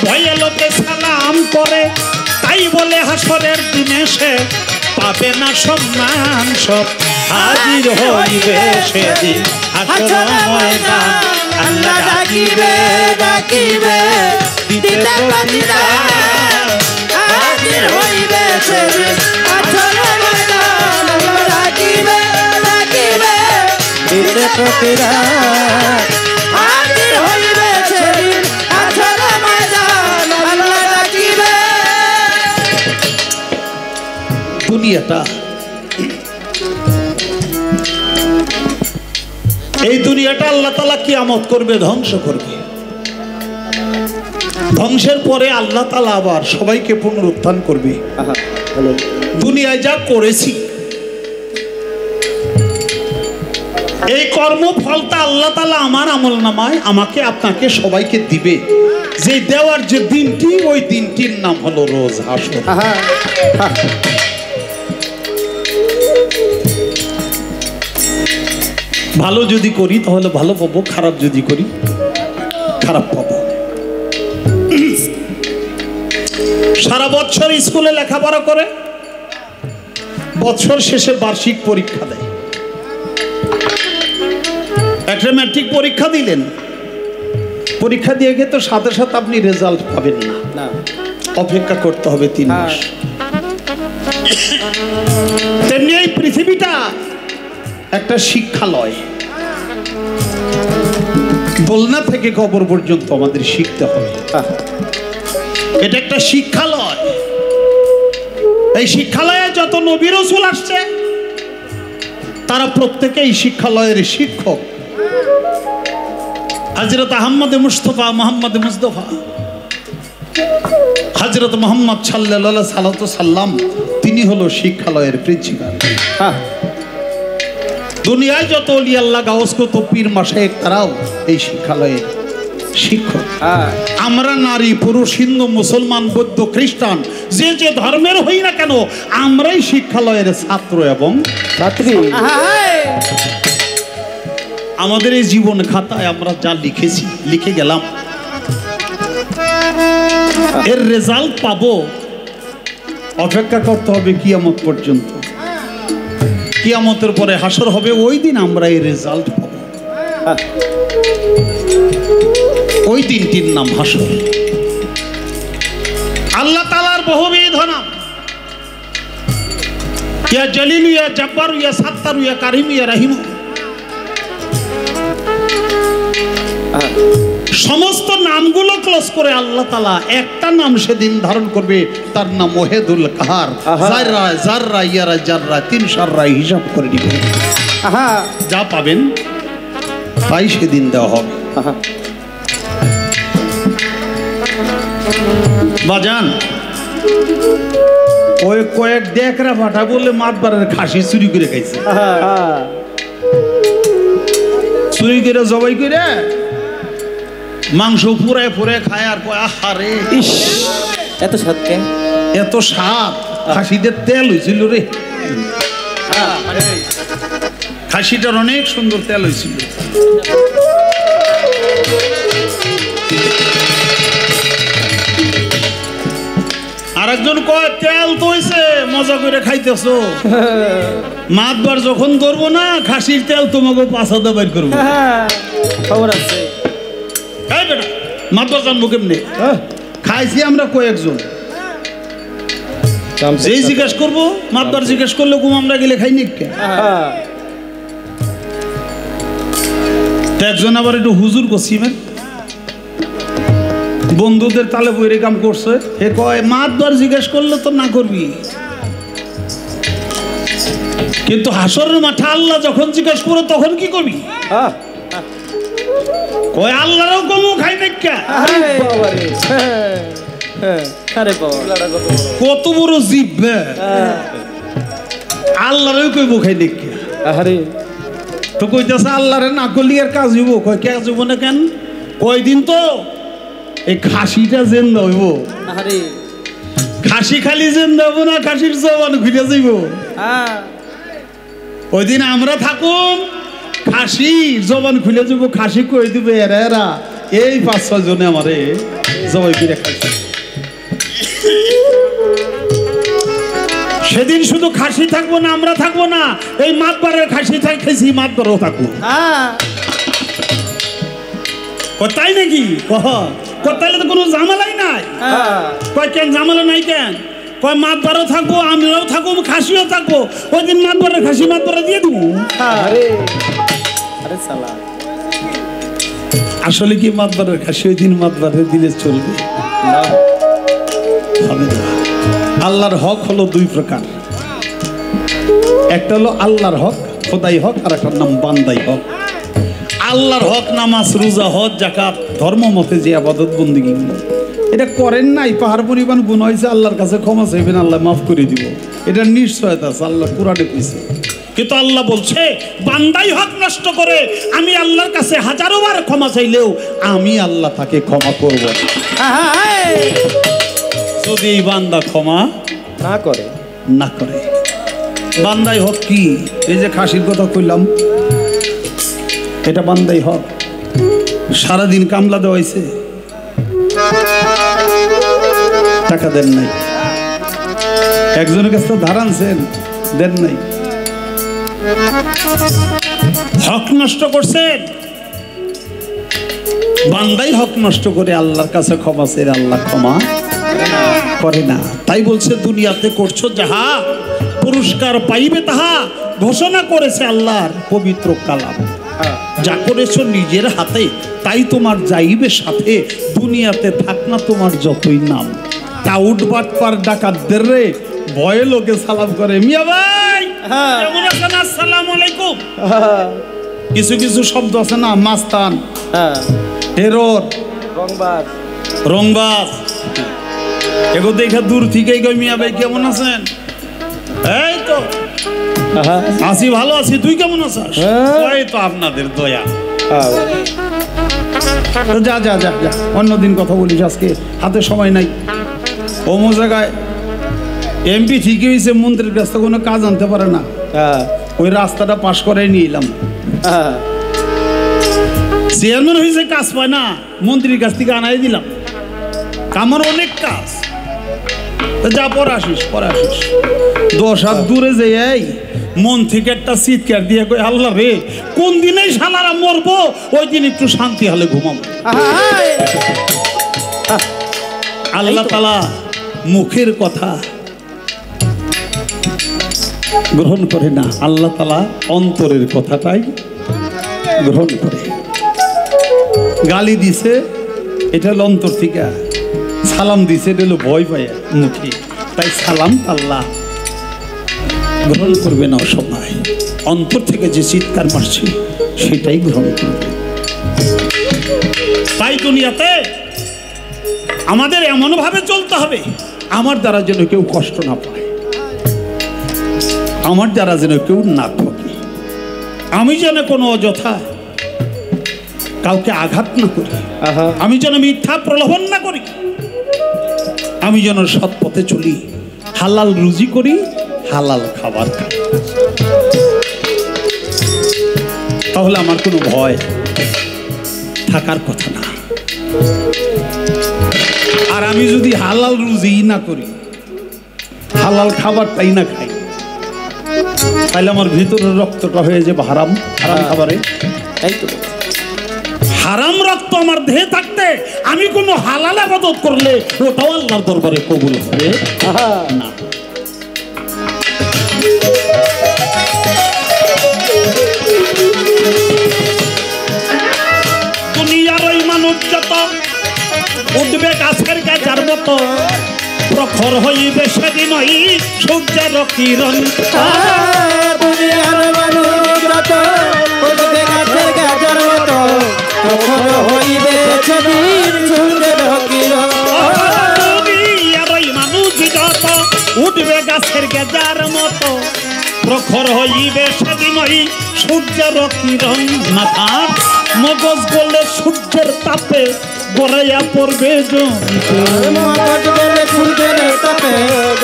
ভয়ে লোকে সালাম করে, তাই বলে হাসরের দিনে সে পাবে না সম্মান, সব হাজির হইবে সেদিন হাসর ময়দান। আল্লাহ ডাকিবে ডাকিবে দিতে প্রতিদান, হাজির হইবে সেদিন হাসর ময়দান। আল্লাহ ডাকিবে ডাকিবে দিতে প্রতিদান, হাজির হইবে সেদিন হাসর ময়দান। আল্লাহ ডাকিবে। দুনিয়াটা, এই দুনিয়াটা আল্লাহ তাআলা কিয়ামত করবে, ধ্বংস করবে। ধ্বংসের পরে আল্লাহ তাআলা আবার সবাইকে পুনরুত্থান করবে। দুনিয়ায় যা করেছি এই কর্মফলটা আল্লাহ তাআলা আমার আমলনামায় আমাকে আপনাকে সবাইকে দিবে। যে দেওয়ার যে দিনটি, ওই দিনটির নাম হলো রোজ হাসর। ভালো যদি করি তাহলে ভালো পাবো, খারাপ যদি করি খারাপ পাবো। সারা বছর স্কুলে লেখাপড়া করে বছর শেষে বার্ষিক পরীক্ষা দেয়। একটা ম্যাট্রিক পরীক্ষা দিলেন, পরীক্ষা দিয়ে গিয়ে তো সাথে সাথে আপনি রেজাল্ট পাবেন না, অপেক্ষা করতে হবে 3 মাস। তেমনি এই পৃথিবীটা একটা শিক্ষালয়, দোলনা থেকে কবর পর্যন্ত আমাদের শিখতে হবে। এটা একটা শিক্ষালয়। এই শিক্ষালয়ে যত নবী রাসূল আসছে তারা প্রত্যেকেই শিক্ষালয়ের শিক্ষক। হযরত আহমদ মুস্তাফা মোহাম্মদ মুস্তাফা, হযরত মুহাম্মদ সাল্লাল্লাহু আলাইহি সাল্লাম, তিনি হলো শিক্ষালয়ের প্রিন্সিপাল। দুনিয়ায় যত ওলি আল্লাহ গাউস কুতুব পীর মাশায়েখ তারাও এই শিক্ষালয়ের শিক্ষক। আমরা নারী পুরুষ হিন্দু মুসলমান বৌদ্ধ খ্রিস্টান যে যে ধর্মের হই না কেন, আমরাই শিক্ষালয়ের ছাত্র এবং ছাত্রী। আমাদের এই জীবন খাতায় আমরা যা লিখেছি, লিখে গেলাম, এর রেজাল্ট পাবো, অপেক্ষা করতে হবে কিয়ামত পর্যন্ত। কিয়ামতের পরে হাসর হবে, ওই দিন আমরা এই রেজাল্ট পাবো। ওই দিনটির নাম হাসর। আল্লাহ তাআলার বহুবিধ নাম, ইয়া জলিল, ইয়া জব্বার, ইয়া সাত্তার, ইয়া কারিম, ইয়া রহিম, সমস্ত নামগুলো ক্লোজ করে আল্লাহ তাআলা একটা নাম সেদিন ধারণ করবে, তার নাম ওয়াহিদুল কাহার। জাররা জাররা ইয়ারা জাররা, 3 সাররা হিসাব করে দিবেন। যা পাবেন তাই সেদিন দেওয়া হবে। বাজান, ওই কয়েক দেখরা ফাটা বললে মাতবারের খাসি চুরি করে খাইছে, চুরি করে জবাই করে মাংস পুরায় পুরায় খায় আর কয় আহারে ইস এত সত্যি, এত স্বাদ, খাসিদের তেল হয়েছিল রে, খাসিটার অনেক সুন্দর তেল হয়েছিল। আরেকজন কয় তেল তো হইছে, মজা করে খাইতেছো, মাতবার যখন ধরবো না খাসির তেল তোমাকে পাছাতে বের করবো। খবর আছে, মাতবার জানবো কেমনে? খাইছি আমরা কয়েকজন, যেই জিজ্ঞেস করবো, মাতবার জিজ্ঞেস করলে কুম আমরা গেলে খাই নি। একজন আবার একটু হুজুর করছিলেন, বন্ধুদের তালে বইরে কাম করছে, হে কয় মাতবার জিজ্ঞেস করলে তো না করবি, কিন্তু হাসরের মাঠে আল্লাহ যখন জিজ্ঞেস করো তখন কি করবি? কয় আল্লাহরও কমু খাই দেখা আরে বাবা রে হ্যাঁ আরে বাবা কত বড় জীব আল্লাহরও কইব খাই দেখা আরে তো কইতাছে আল্লাহরে না করলি আর কাজ হইব কয় কাজ হইব না কেন কয়দিন তো এই খাসিটা জেন্দা হইব আরে খাসি খালি জেন্দা হইব না খাসির জবান ঘুরে যাইব হ্যাঁ ওই দিন আমরা থাকুন খাসি জবান খুলে যাবো খাসি কই দিবে এরা এরা এই 5-6 জনে আমারে জবাই করে খাইছে সেদিন শুধু খাসি থাকবো না আমরা থাকবো না এই মাতবারের খাসি খাইছি মাতবারও থাকবো হ্যাঁ তাই নাকি তাইলে তো কোনো ঝামেলাই নাই হ্যাঁ কয় কেন ঝামেলা নাই কেন কয় মাতবারও থাকবো আমরাও থাকবো খাসিও থাকবো ওই দিন মাতবারের খাসি মাতবারে দিয়ে দেবো আরে আরে সালা আসলে কি মাতবারের খাসি ওই দিন মাতবারে দিলে চলবে না হবে না আল্লাহর হক হলো 2 প্রকার একটা হলো আল্লাহর হক খোদাই হক আর একটা নাম বান্দাই হক আল্লাহর হক নামাজ রোজা হজ যাকাত ধর্ম মতে যে ইবাদত বন্দেগী এটা করেন নাই পাহাড় পরিমাণ গুনাহ হয়েছে আল্লাহর কাছে ক্ষমা চাইবেন আল্লাহ মাফ করে দিব এটা নিশ্চয়তা আছে আল্লাহ কুরআনে কইছে কিন্তু আল্লাহ বলছে বান্দাই হক নষ্ট করে আমি আল্লাহর কাছে হাজারো বার ক্ষমা চাইলেও আমি আল্লাহ তাকে ক্ষমা করব না যদি এই বান্দা ক্ষমা না করে না করে বান্দাই হক কি এই যে খাসির কথা কইলাম এটা বান্দাই হক সারাদিন কামলা দেওয়াইছে টাকা দেন নাই একজনের কাছে ধার আনছেন দেন নাই হক নষ্ট করছেন বান্দাই হক নষ্ট করে আল্লাহর কাছে ক্ষমা চেয়ে আল্লাহ ক্ষমা করে না তাই বলছে দুনিয়াতে করছো যাহা পুরস্কার পাইবে তাহা ঘোষণা করেছে আল্লাহর পবিত্র কালাম যা করেছো নিজের হাতে তাই তোমার যাইবে সাথে দুনিয়াতে থাক না তোমার যতই নাম টাউট বাটপার ডাকাতদের রে ভয়ে লোকে সালাম করে মিয়া ভাই কেমন আছেন আসসালামু আলাইকুম কিছু কিছু শব্দ আছে না মাস্তান টেরর রংবাজ এগো দেখা দূর থেকেই কই মিয়া ভাই কেমন আছেন এই তো আছি ভালো আছি তুই কেমন আছিস ওই তো আপনাদের দয়া যা যা যা যা অন্যদিন কথা বলিস আজকে হাতে সময় নাই অমুক জায়গায় এমপি ঠিকই হয়েছে মন্ত্রীর কাছ থেকে কোনো কাজ আনতে পারে না ওই রাস্তাটা পাশ করে নিয়ে এলাম চেয়ারম্যান হয়েছে কাজ পায় না মন্ত্রীর কাছ থেকে আনাই দিলাম আমার অনেক কাজ যা পরে আসিস 10 হাত দূরে যে এই মন থেকে একটা চিৎকার দিয়ে কই আল্লাহ রে কোন দিনেই শালারা মরবো ওই দিন একটু শান্তি হলে ঘুমাবো আল্লাহ তাআলা মুখের কথা গ্রহণ করে না আল্লাহ তাআলা অন্তরের কথাটাই গ্রহণ করে গালি দিছে এটা হলো অন্তর থেকে সালাম দিছে এটা হলো ভয় পায় মুখে তাই সালাম আল্লাহ গ্রহণ করবে না সময় অন্তর থেকে যে চিৎকার মারছে সেটাই গ্রহণ করবে তাই দুনিয়াতে আমাদের এমন ভাবে চলতে হবে আমার দ্বারা যেন কেউ কষ্ট না পায় আমার দ্বারা যেন কেউ না ঠকে আমি যেন কোনো অযথা কাউকে আঘাত না করি আমি যেন মিথ্যা প্রলোভন না করি আমি যেন সৎ পথে চলি হালাল রুজি করি হালাল খাবার খাই তাহলে আমার কোনো ভয় থাকার কথা না আর আমি যদি হালাল রুজি না করি হালাল খাবারটাই না খাই তাহলে আমার ভিতরের রক্তটা হয়ে যাবে হারাম হারাম খাবারে তাই তো হারাম রক্ত আমার দেহে থাকতে আমি কোনো হালাল ইবাদত করলে ওটাও আল্লাহর দরবারে কবুল হবে না দুনিয়ার ওই মানুষ যত উঠবে গাছের গাছার মতো প্রখর হইবে সেদিন ওই সূর্যের কিরণ দুনিয়ার মানুষ যত উঠবে গাছের গাছার মতো যার মতো প্রখর হইবে সেদিন ওই সূর্যের কিরণ মাথার মগজ বলে সূর্যের তাপে গড়াইয়া পড়বে জমিতে মগজ বলে সূর্যের তাপে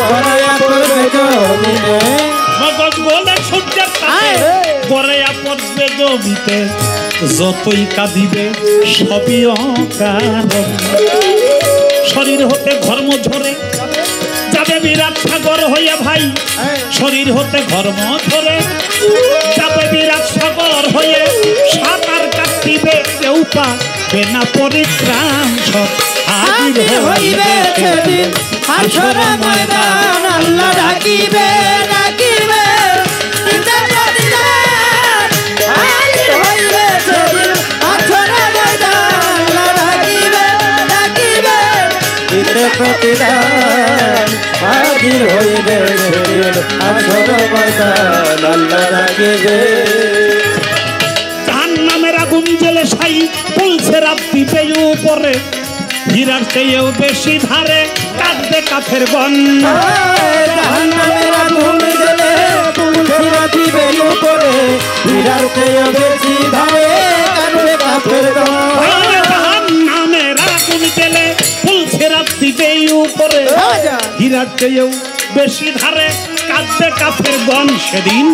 গড়াইয়া পড়বে জমিতে মগজ বলে সূর্যের তাপে গড়াইয়া পড়বে জমিতে যতই কাঁদিবে সবই অকারণ শরীর হতে ঘর্ম ঝরে যাবে বিরাট সাগর হইয়া ভাই শরীর হতে ঘর্ম ঝরে যাবে বিরাট সাগর হয়ে সাঁতার কাটিবে কেউ পাবে না পরিত্রাণ সব হাজির হইবে সেদিন হাসর ময়দান আল্লাহ ডাকিবে ডাকিবে হাজির হইবে সেদিন হাসর ময়দান আল্লাহ ডাকিবে ডাকিবে দিতে প্রতিদান হাজির হইবে সেদিন হাসর ময়দান আল্লাহ ডাকিবে জাহান্নামের আগুন জ্বেলে ছাই পুলছে রাত্রি পেয়ে উপরে হীরার চেয়েও বেশি ধারে কাঁদবে কাফের গণ জাহান্নামের আগুন জ্বলে পুলছে রাত্রি পেয়ে উপরে হীরার চেয়েও বেশি ধারে কাঁদবে কাফের গণ জাহান্নামের আগুন জ্বেলে পুলছে রাত্রি পেয়ে উপরে হীরার চেয়েও বেশি ধারে কাঁদবে কাফের গণ সেদিন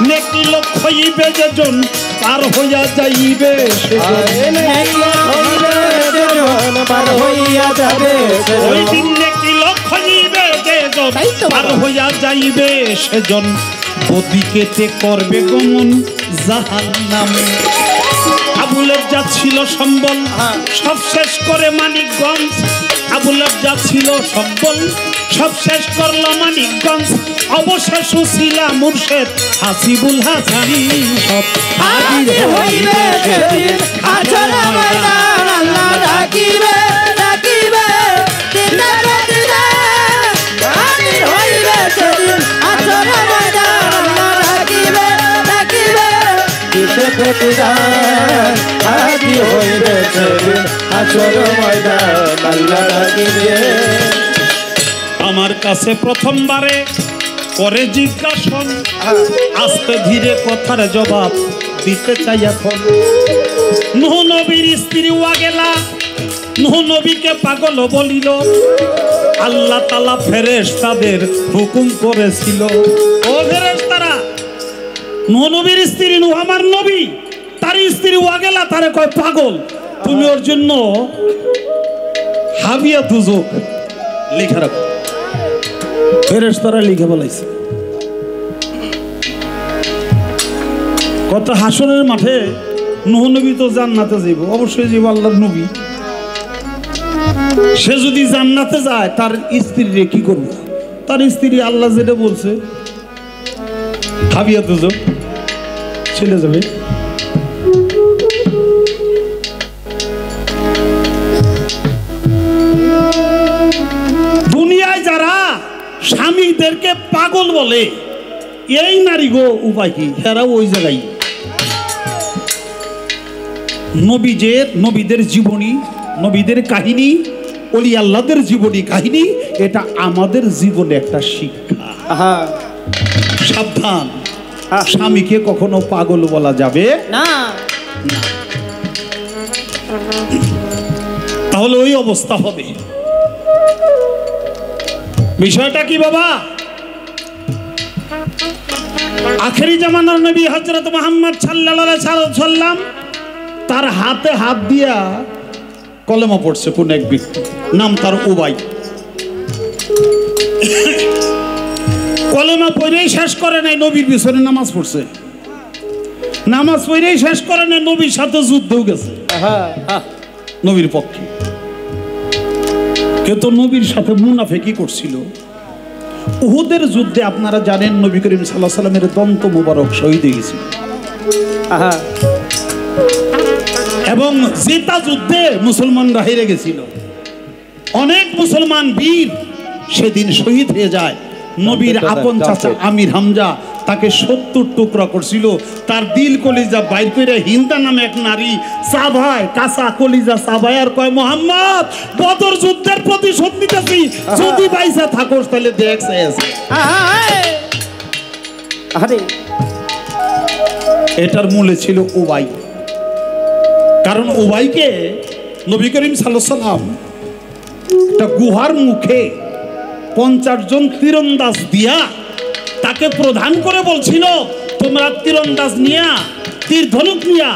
নেকি লোক হইবে যেজন পার হইয়া যাইবে সেদিন ওই দিন নেকি লোক হইবে যেজন পার হইয়া যাইবে সেজন ওদিকেতে করবে গমন জাহান্নামে আবু লজ্জা ছিল সম্বল সব শেষ করে মানিকগঞ্জ আবু লজ্জা ছিল সম্বল সব শেষ করলো মানিকগঞ্জ অবশেষ ছিল মুর্শেদ হাসিবুল হাসানি সব হাজির হইবে সেদিন হাসর ময়দান আল্লাহ ডাকিবে ডাকিবে দিতে প্রতিদান হাজির হইবে সেদিন হাসর ময়দান আল্লাহ ডাকিবে ডাকিবে দিতে প্রতিদান হাজির হইবে সেদিন হাসর ময়দান আল্লাহ ডাকিবে আমার কাছে প্রথমবারে করে জিজ্ঞাসন আস্তে ধীরে কথার জবাব দিতে চাই এখন নূহ নবীর স্ত্রী ওয়াগেলা নূহ নবীকে পাগল বলিল আল্লাহ তাআলা ফেরেশতাদের হুকুম করেছিল ও ফেরেশতারা নূহ নবীর স্ত্রী নূহ আমার নবী তার স্ত্রী ওয়াগেলা তারে কয় পাগল তুমি ওর জন্য হাবিয়া দুজক লেখা রাখো ফেরেশতারা লিখে বলাইছে কত হাসরের মাঠে নূহ নবী তো জান্নাতে যাইব অবশ্যই যাইব আল্লাহর নবী সে যদি জান্নাতে যায় তার স্ত্রীরে কি করবে তার স্ত্রী আল্লাহ যেটা বলছে হাবিয়া দুজক চলে যাবে দুনিয়ায় যারা স্বামীদেরকে পাগল বলে এই নারী গো উপায় কি হেরা ওই জায়গায় নবীদের জীবনী নবীদের কাহিনী ওলি আল্লাহদের জীবনী কাহিনী এটা আমাদের জীবনে একটা শিক্ষা সাবধান স্বামীকে কখনো পাগল বলা যাবে না তাহলে ওই অবস্থা হবে বিষয়টা কি বাবা আখেরি জামানার নবী হযরত মুহাম্মদ সাল্লাল্লাহু আলাইহি সাল্লাম তার হাতে হাত দিয়া কলেমা পড়ছে কোন এক ব্যক্তি নাম তার উবাই কলেমা পড়েই শেষ করে নাই নবীর পিছনে নামাজ পড়ছে নামাজ পড়েই শেষ করে নাই নবীর সাথে যুদ্ধও গেছে নবীর পক্ষে কিন্তু নবীর সাথে মুনাফিকি করছিল উহুদের যুদ্ধে আপনারা জানেন নবী করিম সাল্লাল্লাহু আলাইহি সাল্লামের দন্ত মোবারক শহীদ হয়ে গেছিল এবং জিতা যুদ্ধে মুসলমানরা হেরে গেছিল অনেক মুসলমান বীর সেদিন শহীদ হয়ে যায় নবীর আপন চাচা আমির হামজা তাকে 70 টুকরা করছিল। তার দিল কলিজা বাইর করে হিন্দা নামে এক নারী চাবায়, কাঁচা কলিজা চাবায় আর কয়, মোহাম্মদ বদর যুদ্ধের প্রতিশোধ নিতেছি, যদি বাইসা থাকোস তাহলে দেখছে। আরে এটার মূলে ছিল উবাই। কারণ উবাইকে নবী করিম সাল্লাল্লাহু আলাইহি ওয়াসাল্লাম একটা গুহার মুখে 50 জন তীরন্দাজ দিয়া তাকে প্রধান করে বলছিল, তোমরা তীরন্দাজ নিয়া, তীর ধনুক নিয়া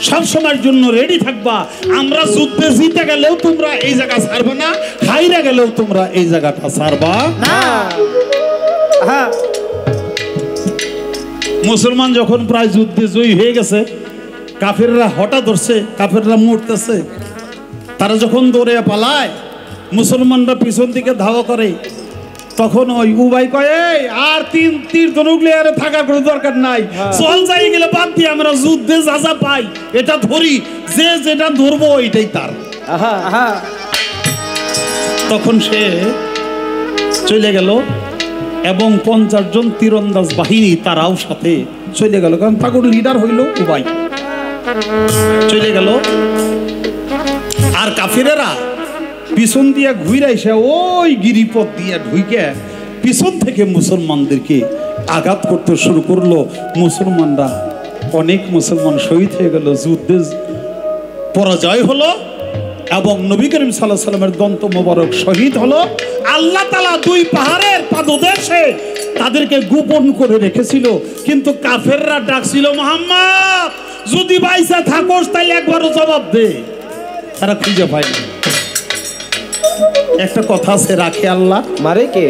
সব সময়ের জন্য রেডি থাকবা। আমরা যুদ্ধে জিতে গেলেও তোমরা এই জায়গা ছাড়বা না, হাইরা গেলেও তোমরা এই জায়গাটা ছাড়বা না। হ্যাঁ, মুসলমান যখন প্রায় যুদ্ধে জয়ী হয়ে গেছে, কাফেররা হঠাৎ ধরছে, কাফেররা মরতেছে, তারা যখন দৌড়ে পালায়, মুসলমানরা পিছন দিকে ধাওয়া করে, তখন ওই উবাই কয়, এই আর তীর ধনুক লিয়ে আর থাকার কোনো দরকার নাই, চল যাই গেলে বাদ দিয়ে আমরা যুদ্ধে যা যা পাই এটা ধরি, যে যেটা ধরবো এটাই তার। তখন সে চলে গেল এবং 50 জন তীরন্দাজ বাহিনী তারাও সাথে চলে গেল, কারণ তাগর লিডার হইল উবাই। চলে গেল আর কাফিরেরা পিছন দিয়া ঘুরে এসে ওই গিরিপথ দিয়া ঢুকে পিছন থেকে মুসলমানদেরকে আঘাত করতে শুরু করলো। মুসলমানরা, অনেক মুসলমান শহীদ হয়ে গেল, যুদ্ধে পরাজয় হলো এবং নবী করিম সাল্লাল্লাহু আলাইহি ওয়াসাল্লামের দন্ত মোবারক শহীদ হলো। আল্লাহ তাআলা 2 পাহাড়ের পাদদেশে তাদেরকে গোপন করে রেখেছিল, কিন্তু কাফেররা ডাকছিল, মুহাম্মদ যদি বাইসা থাকোস তাহলে একবারও জবাব দে। তারা খুঁজে পায় না। একটা কথা আছে, রাখে আল্লাহ মারে কে?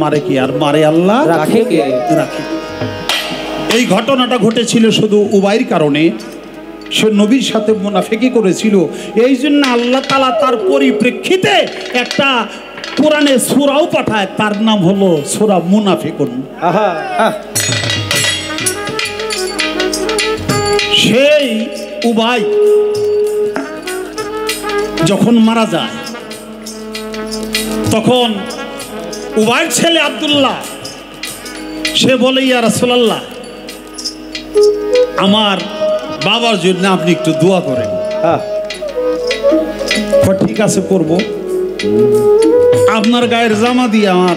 মারে কি? আর মারে আল্লাহ রাখে কে? রাখে। এই ঘটনাটা ঘটেছিল শুধু উবাইর কারণে। সে নবীর সাথে মুনাফিকি করেছিল, এই জন্য আল্লাহ তাআলা তার পরিপ্রেক্ষিতে একটা কোরআনে সূরাও পাঠায়, তার নাম হলো সূরা মুনাফিকুন। সেই উবাই যখন মারা যায়, তখন উবাইর ছেলে আব্দুল্লাহ সে বলে, ইয়া রাসূলুল্লাহ, আমার বাবার জন্য আপনি একটু দোয়া করেন। ঠিক আছে, করব। আপনার গায়ের জামা দিয়ে আমার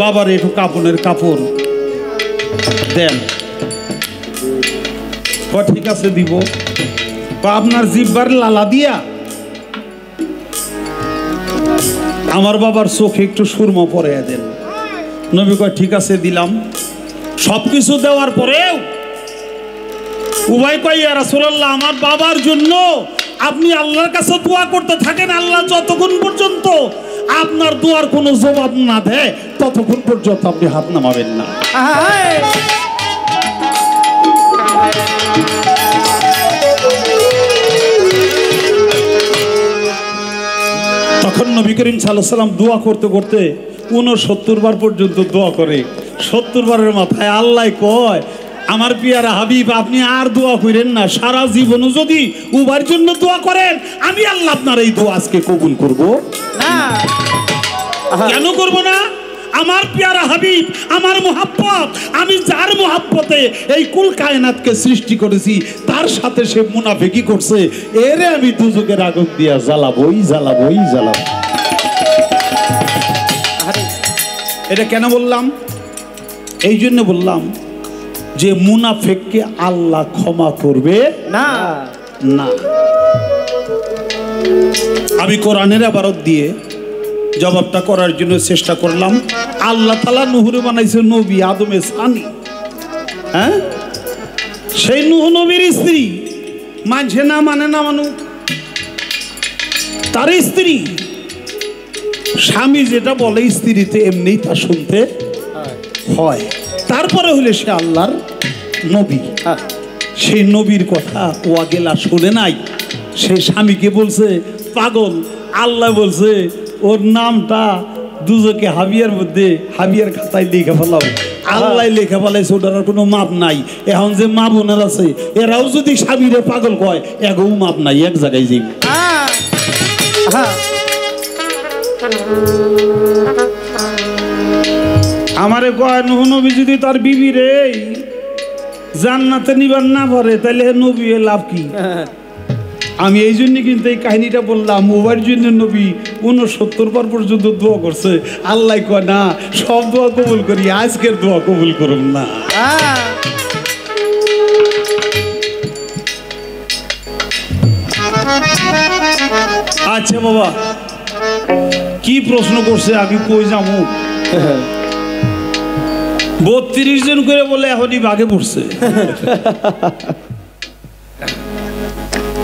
বাবার একটু কাপড়ের কাপড় দেন। ঠিক আছে, দিব। আপনার জিহ্বার লালা দিয়া আমার বাবার চোখে একটু সুরমা পরাইয়া দেন। নবী কয়, ঠিক আছে, দিলাম। সবকিছু দেওয়ার পরেও উবাই কয়, ইয়া রাসূলুল্লাহ, আমার বাবার জন্য আপনি আল্লাহর কাছে দোয়া করতে থাকেন, আল্লাহ যতক্ষণ পর্যন্ত আপনার দোয়ার কোনো জবাব না দেয় ততক্ষণ পর্যন্ত আপনি হাত নামাবেন না। তখন নবী করিম সাল্লাল্লাহু আলাইহি ওয়াসাল্লাম দোয়া করতে করতে 69 বার পর্যন্ত দোয়া করে। 70 বারের মাথায় আল্লাহ কয়, আমার পিয়ারা হাবিব, আপনি আর দোয়া করেন না, সারা জীবনও যদি উবার জন্য দোয়া করেন আমি আল্লাহ আপনার এই দোয়া আজকে কবুল করব না। কেন করব না? আমার পিয়ারা হাবিব, আমার মোহাব্বত, আমি যার মোহাব্বতে এই কুল কায়নাতকে সৃষ্টি করেছি তার সাথে সে মুনাফিকি করছে, এরে আমি দুজকের আগুন দিয়া জ্বালাবই জ্বালাবই জ্বালাবো। এটা কেন বললাম? এই জন্য বললাম যে মুনাফিককে আল্লাহ ক্ষমা করবে না। না। আমি কোরআনের ইবারত দিয়ে জবাবটা করার জন্য চেষ্টা করলাম। আল্লাহ তাআলা নূহরে বানাইছে নবী, আদমে সানি। হ্যাঁ, সেই নূহ নবীর স্ত্রী মানছে না, মানে না মানুক, তার স্ত্রী স্বামী যেটা বলে স্ত্রীতে এমনি তা শুনতে হয়। তারপরে হলে সে আল্লাহর নবী। সেই নবীর কথা ও আগেলা শুনে নাই, সে স্বামীকে বলছে পাগল। আল্লাহ বলছে ওর নামটা দুজকে হাবিয়ার মধ্যে, হাবিয়ার খাতায় লিখে ফেলাও। আল্লাহ লেখা ফেলাইছে, ওটার কোনো মাপ নাই। এখন যে মা বোনের আছে এরাও যদি স্বামীরে পাগল কয়, এগো মাপ নাই, এক জায়গায় যাই। আমারে কয় নূহ নবী যদি তার বিবি রে জান্নাতে নিবার না পারে তাহলে নবী এর লাভ কি? আমি এই জন্য কিন্তু এই কাহিনীটা বললাম। ওবার জন্য নবী 69 বার পর্যন্ত দোয়া করছে। আল্লাহ কয় না সব দোয়া কবুল করি, আজকের দোয়া কবুল করুন না। আচ্ছা বাবা, কি প্রশ্ন করছে আমি কই যাবো? 32 জন করে বলে এখনই বাঘে পড়ছে।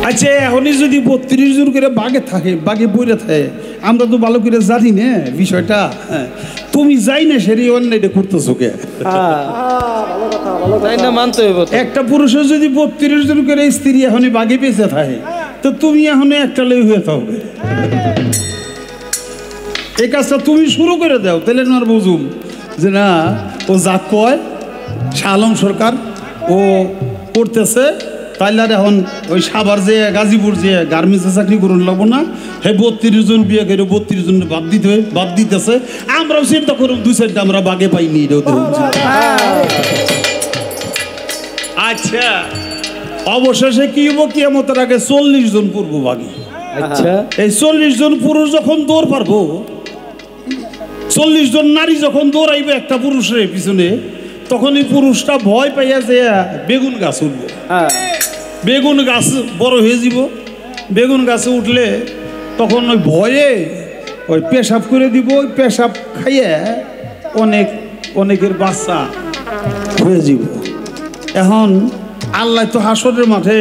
আচ্ছা এখনই যদি 32 জন করে বাঘে থাকে, বাঘে পড়ে থাকে, আমরা তো ভালো করে জানি না বিষয়টা। তুমি যাই না সেরি অন্যায়টা করতেছো কে? একটা পুরুষের যদি 32 জন করে স্ত্রী এখনই বাঘে বেঁচে থাকে, তো তুমি এখন একটা লই হয়ে থাকবে। এই কাজটা তুমি শুরু করে দাও, তাহলে তোমার বুঝুম যে না ও যা কয় শাহ আলম সরকার ও করতেছে। তাইলে আর এখন ওই সাভার যে গাজীপুর যে গার্মেন্টসে চাকরি করুন লাগবো না। হে 32 জন বিয়ে করে 32 জন বাদ দিতেছে। আমরাও চিন্তা করুন 2-4টা আমরা বাগে পাইনি। আচ্ছা অবশেষে কি হবো? কিয়ামতের আগে 40 জন পূর্ব বাগী। আচ্ছা এই 40 জন পুরুষ যখন দৌড় পারবো, 40 জন নারী যখন দৌড়াইবে একটা পুরুষের পিছনে, তখন এই পুরুষটা ভয় পাইয়া যে বেগুন গাছ উঠবো। বেগুন গাছ বড় হয়ে যাব। বেগুন গাছে উঠলে তখন ওই ভয়ে ওই পেশাব করে দিব। ওই পেশাব খাইয়ে অনেকের বাচ্চা হয়ে যাব। এখন আল্লাহ তো হাসরের মাঠে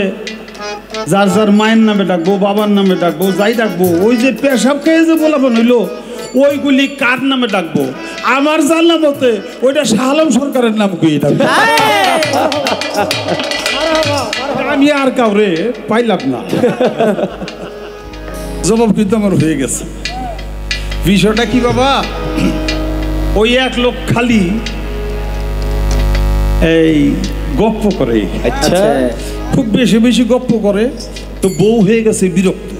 যার যার মায়ের নামে ডাকবো, বাবার নামে ডাকবো, যাই ডাকবো, ওই যে পেশাব খেয়ে যে বলাবন হইলো ওইগুলি কার নামে ডাকবো? আমার জানলা মতে ওইটা শাহ আলম সরকারের নাম কই ডাকবো। আমি আর কাউরে পাইলাম না। জবাব কিন্তু আমার হয়ে গেছে। বিষয়টা কি বাবা? ওই এক লোক খালি এই গপ্প করে। আচ্ছা খুব বেশি বেশি গপ্প করে, তো বউ হয়ে গেছে বিরক্ত।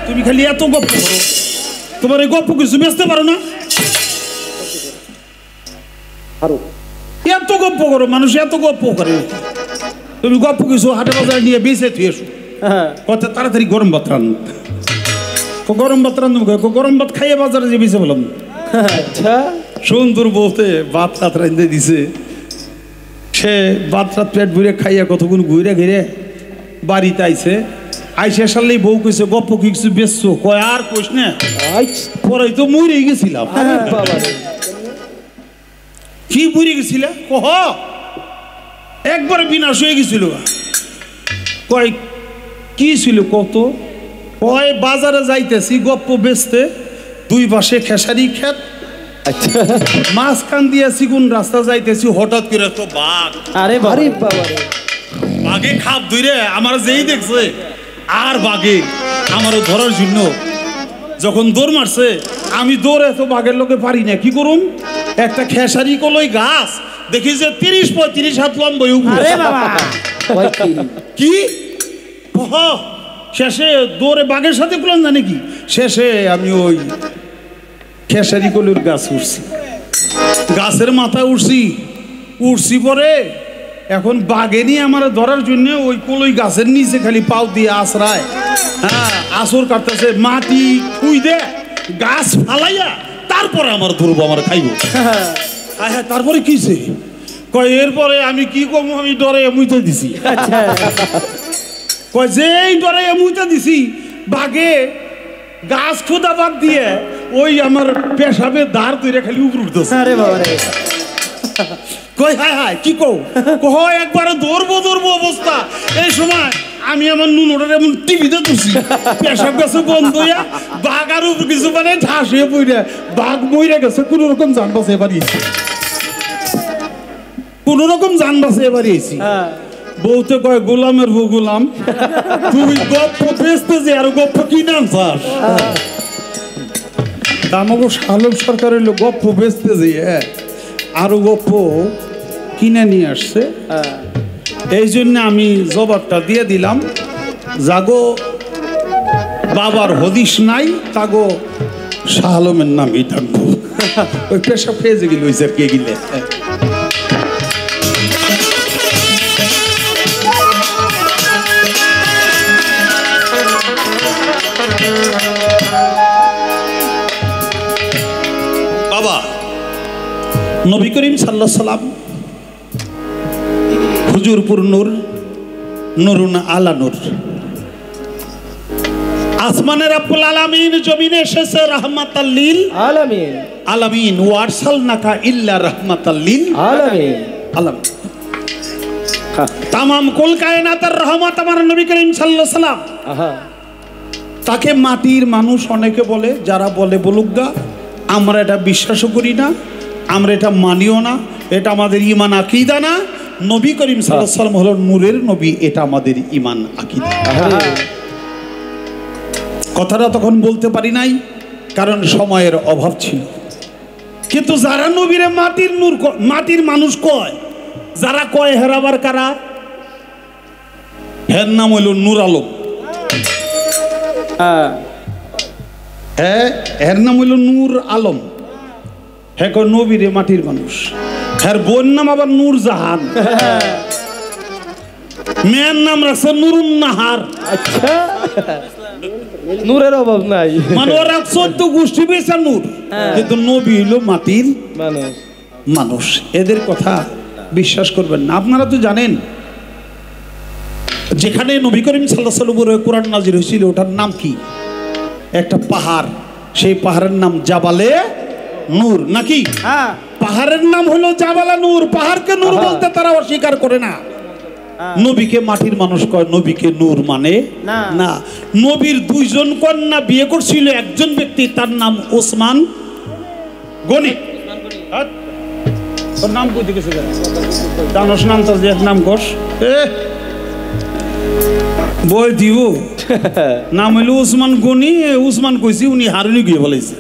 তুমি খালি এত গপ্প করো, তোমার এই গপ্প কিছু বেচতে পারো না? এত গপ্প করো, মানুষ এত গপ্প করে, তুমি গপ্প কিছু হাটে বাজারে নিয়ে বেঁচে থুয়ে এসো। কত তাড়াতাড়ি গরম ভাত রান। গরম ভাত রান্ধব, গরম ভাত খাইয়ে বাজারে যে বেঁচে বললাম। আচ্ছা সুন্দর বলতে ভাত রাত রান্ধে দিছে। সে ভাত রাত পেট ভরে খাইয়া কতক্ষণ ঘুরে ঘিরে বাড়িতে আইছে। আইসে সারলেই বউ কইছে গপ্প কিছু বেচছো? কয় আর কইস না, পরে তো মরে গেছিলাম। কি মরে গেছিলা? কহ একবারে বিনাশ হয়ে গেছিল। কয় কি ছিল কত? কয় বাজারে যাইতেছি গপ্প বেচতে, 2 পাশে খেসারি ক্ষেত, মাঝখান দিয়ে চিকুন রাস্তা যাইতেছি, হঠাৎ করে তো বাঘ। আরে বাবা বাঘে খাপ ধরে আমার যেই দেখছে, আর বাঘে আমারও ধরার জন্য যখন দৌড় মারছে, আমি দৌড়ে তো বাঘের লোকে পারি না। কি করুন? একটা খেসারি কলই গাছ দেখি যে 30-35 হাত লম্বা। কি শেষে দৌড়ে বাঘের সাথে পেলাম জানে কি? শেষে আমি ওই খেসারি কলুর গাছ উঠছি, গাছের মাথায় উঠছি পরে এখন বাঘে নিয়ে আমার ধরার জন্য ওই কলই গাছের নিচে খালি পাও দিয়ে আশ্রায়। হ্যাঁ আসর কাটতেছে, মাটি খুই দে গাছ ফালাইয়া তারপরে আমার ধরবো, আমার খাইব। হ্যাঁ তারপরে কিছে? কয় এরপরে আমি কি করবো? আমি ডরে মুইতে দিছি। কয় যেই ডরে মুইতে দিছি, বাঘে গাছ খোদা বাদ দিয়ে ওই আমার পেশাবে দাঁড় ধরে খালি উপর উঠতেছে। আরে বাবা রে। কই হায় হায় কি কও? কয় একবারে ধরবো অবস্থা। এই সময় আমি আমার নুনোটার এমন টিভিতে তুলছি, পেশাব গেছে বন্ধ হইয়া, বাঘ আর উপর কিছু মানে ঠাস হয়ে পড়ে বাঘ মইরা গেছে। কোন রকম যান বাসে এবারিয়েছি, কোন রকম যান বাসে এবারিয়েছি। বউতে কয় গোলামের বউ গোলাম, তুই গপ্প বেচতে যে আর গপ্প কিনে আনছাস। আমাকে শাহ আলম সরকারের লোক গপ্প বেচতে যে আরো গপ্প কিনে নিয়ে আসছে। এই জন্য আমি জবাবটা দিয়ে দিলাম, যাগো বাবার হদিস নাই তাগো শাহ আলমের নামই থাকবো। ওই পেশা ফেজে গেল ওই স্যার কে গেলে বাবা নবী করিম সাল্লাল্লাহু আলাইহি সাল্লাম হুজুরপুর নূর নুরুন আলা নূর আসমানের রব্বুল আলামিন জমিনে এসেছে রাহমাতাল লিল আলামিন আলামিন ওয়ারসালনাকা ইল্লা রাহমাতাল লিল আলামিন আলামিন তামাম কুল কায়নাতের রহমত আমার নবী করিম সাল্লাল্লাহু আলাইহি সাল্লাম আহা তাকে মাটির মানুষ অনেকে বলে যারা বলে বলুগা আমরা এটা বিশ্বাসও করি না আমরা এটা মানিও না এটা আমাদের ঈমান আকীদা না নবী করিম সাল্লাল্লাহু আলাইহি সাল্লাম হলো নূরের নবী এটা আমাদের ঈমান আকীদা কথাটা তখন বলতে পারি নাই কারণ সময়ের অভাব ছিল কিন্তু যারা নবীরে মাটির নূর মাটির মানুষ কয় যারা কয় হেরাবার কারা হের নাম হইল নূর আলম হ্যাঁ এর নাম হইল নূর আলম হ্যাঁ কয় নবীরে মাটির মানুষ হ্যাঁ বোন নাম আবার নূর জাহান মেয়ের নাম রাখছে নুরুন নাহার আচ্ছা নূরের অভাব নাই মানে ওরা 14 গোষ্ঠী বেচা নূর কিন্তু নবী হইল মাটির মানুষ মানুষ এদের কথা বিশ্বাস করবেন না আপনারা তো জানেন যেখানে নবী করিম সাল্লাল্লাহু আলাইহি ওয়াসাল্লাম কোরআন নাজিল হয়েছিল ওটার নাম কি একটা পাহাড় সেই পাহাড়ের নাম জাবালে নূর নাকি হ্যাঁ পাহাড়ের নাম হলো জাবালে নূর পাহাড়কে নূর বলতে তারা অস্বীকার করে না নবীকে মাটির মানুষ কয় নবীকে নূর মানে না নবীর দুইজন কন্যা বিয়ে করছিল একজন ব্যক্তি তার নাম ওসমান গনি তোর নাম কই দিকেছে জানোস নাম তো যে নাম কোষ বই দিব নাম হইল ওসমান গনি ওসমান কইছি উনি হারুনি গিয়ে বলেছে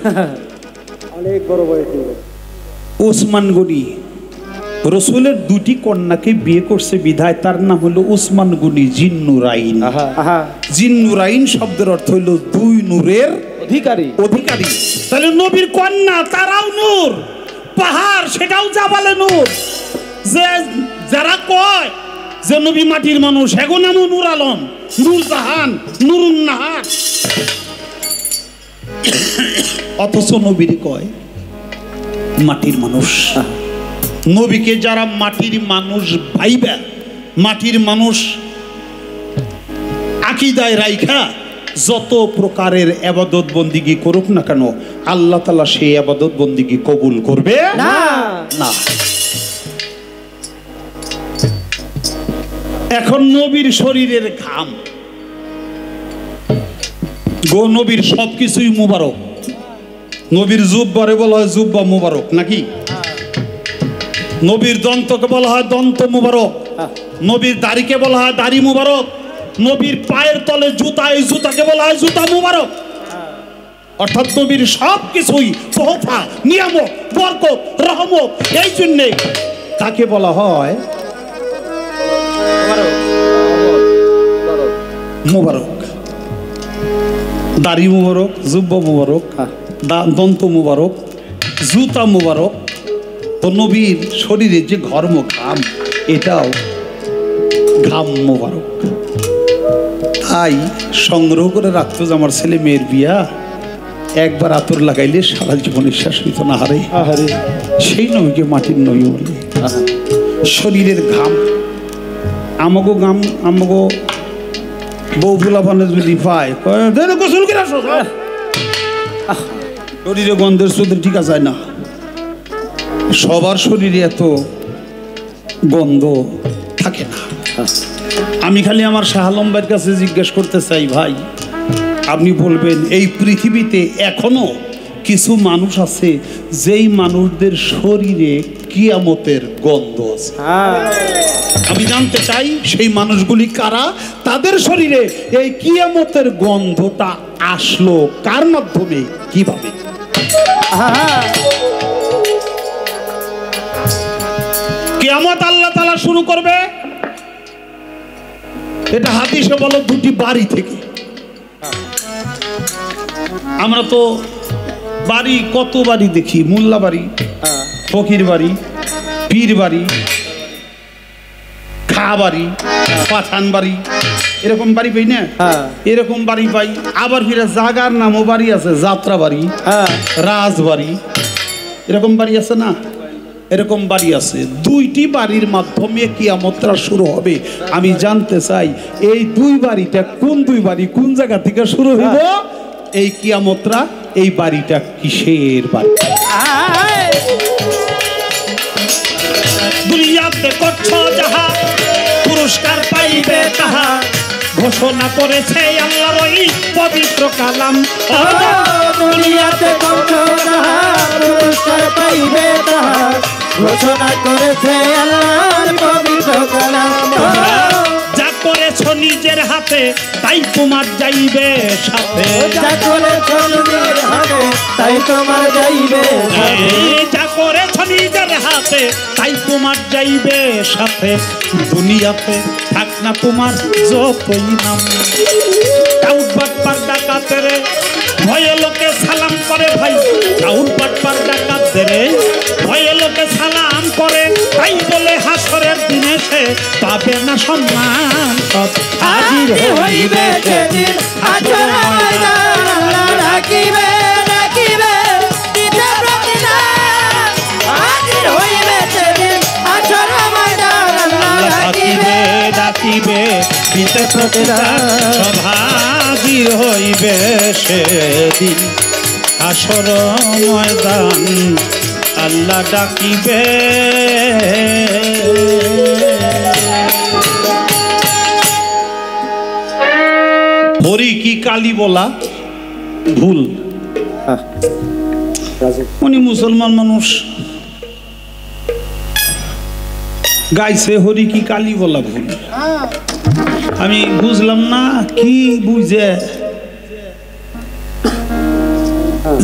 অনেক বড় বয়সী ওসমান গনি রসুলের দুটি কন্যাকে বিয়ে করছে বিধায় তার নাম হলো ওসমান গনি জিন্নুরাইন জিন্নুরাইন শব্দের অর্থ হইল দুই নূরের অধিকারী অধিকারী তাহলে নবীর কন্যা তারাও নূর পাহাড় সেটাও জাবালে নূর যে যারা কয় যে নবী মাটির মানুষ এখন নাম নূর আলম নূর জাহান নুরুন নাহার অথচ নবীর কয় মাটির মানুষ নবীকে যারা মাটির মানুষ ভাইবা মাটির মানুষ আকীদায় রাইখা যত প্রকারের ইবাদত বন্দিগি করুক না কেন আল্লাহ তাআলা সেই ইবাদত বন্দিগি কবুল করবে না না এখন নবীর শরীরের ঘাম গো নবীর সবকিছুই মুবারক নবীর জুব্বারে বলা হয় জুব্বা মুবারক নাকি নবীর দন্তকে বলা হয় দন্ত মুবারক নবীর দাড়িকে বলা হয় দাড়ি মুবারক নবীর পায়ের তলে জুতা এই জুতাকে বলা হয় জুতা মুবারক অর্থাৎ নবীর সব কিছুই তোহফা নিয়ামত বরকত রহমত এই জন্য তাকে বলা হয় মুবারক দাড়ি মুবারক জুব্বা মুবারক দন্ত মুবারক জুতা মুবারক তো নবীর শরীরে যে ঘর্ম ঘাম এটাও ঘাম মুবারক তাই সংগ্রহ করে রাখতো যে আমার ছেলে মেয়ের বিয়া একবার আতর লাগাইলে সারা জীবনের শেষ হইত না হারে সেই নবীকে মাটির নবী বলে শরীরের ঘাম আমাগো ঘাম আমাগো বউ ফুলাফানে যদি পায় গোসল করে আসো শরীরে গন্ধের সুদে টিকা যায় না সবার শরীরে এত গন্ধ থাকে না আমি খালি আমার শাহ আলম ভাইয়ের কাছে জিজ্ঞেস করতে চাই ভাই আপনি বলবেন এই পৃথিবীতে এখনো কিছু মানুষ আছে যেই মানুষদের শরীরে কিয়ামতের গন্ধ আছে আমি জানতে চাই সেই মানুষগুলি কারা তাদের শরীরে এই কিয়ামতের গন্ধটা আসলো কার মাধ্যমে কিভাবে কিয়ামত আল্লাহ তাআলা শুরু করবে এটা হাদিসে বলো দুটি বাড়ি থেকে আমরা তো বাড়ি কত বাড়ি দেখি, মোল্লা বাড়ি, ফকির বাড়ি, পীর বাড়ি, খা বাড়ি, পাঠান বাড়ি, এরকম বাড়ি পাই না? এরকম বাড়ি পাই। আবার ফিরে জাগার নামও বাড়ি আছে, যাত্রা বাড়ি, রাজবাড়ি, এরকম বাড়ি আছে না? এরকম বাড়ি আছে। দুইটি বাড়ির মাধ্যমে কিয়ামতটা শুরু হবে। আমি জানতে চাই এই দুই বাড়িটা কোন দুই বাড়ি, কোন জায়গা থেকে শুরু হইব? এই কিয়ামতটা এই বাড়িটা কিসের বাড়ি? দুনিয়াতে করছো যাহা পুরস্কার পাইবে তাহা ঘোষণা করেছে আল্লাহর ওই পবিত্র কালাম। দুনিয়াতে করছো যাহা পুরস্কার পাইবে তাহা ঘোষণা করেছে আল্লাহর পবিত্র কালাম। যা করেছো নিজের হাতে তাই তোমার যাইবে সাথে। যা করেছো নিজের হাতে তাই তোমার যাইবে সাথে। যা করেছো নিজের হাতে তাই তোমার যাইবে সাথে। দুনিয়াতে থাক না তোমার যতই নাম। কাউট বাটপার ডাকাতের ভয়ে লোকে সালাম করে ভাই। কাউট বাটপার ডাকাতের ভয়ে লোকে সালাম করে। তাই বলে হাসরের দিনে সে পাবে না সম্মান। সব হাজির হইবে সেদিন হাসর ময়দান আল্লাহ রাখিবে রাখিবে দিতে প্রতিদান। হাজির হইবে সেদিন হাসর ময়দান আল্লাহ রাখিবে ডাকিবে দিতে প্রতিদান। সব হাজির হইবে সেদিন হাসর ময়দান আল্লাহ ডাকিবে। হরি কি কালী বলা ভুল। উনি মুসলমান মানুষ, গাইছে হরি কি কালী বলা ভুল। আমি বুঝলাম না কি বুঝে।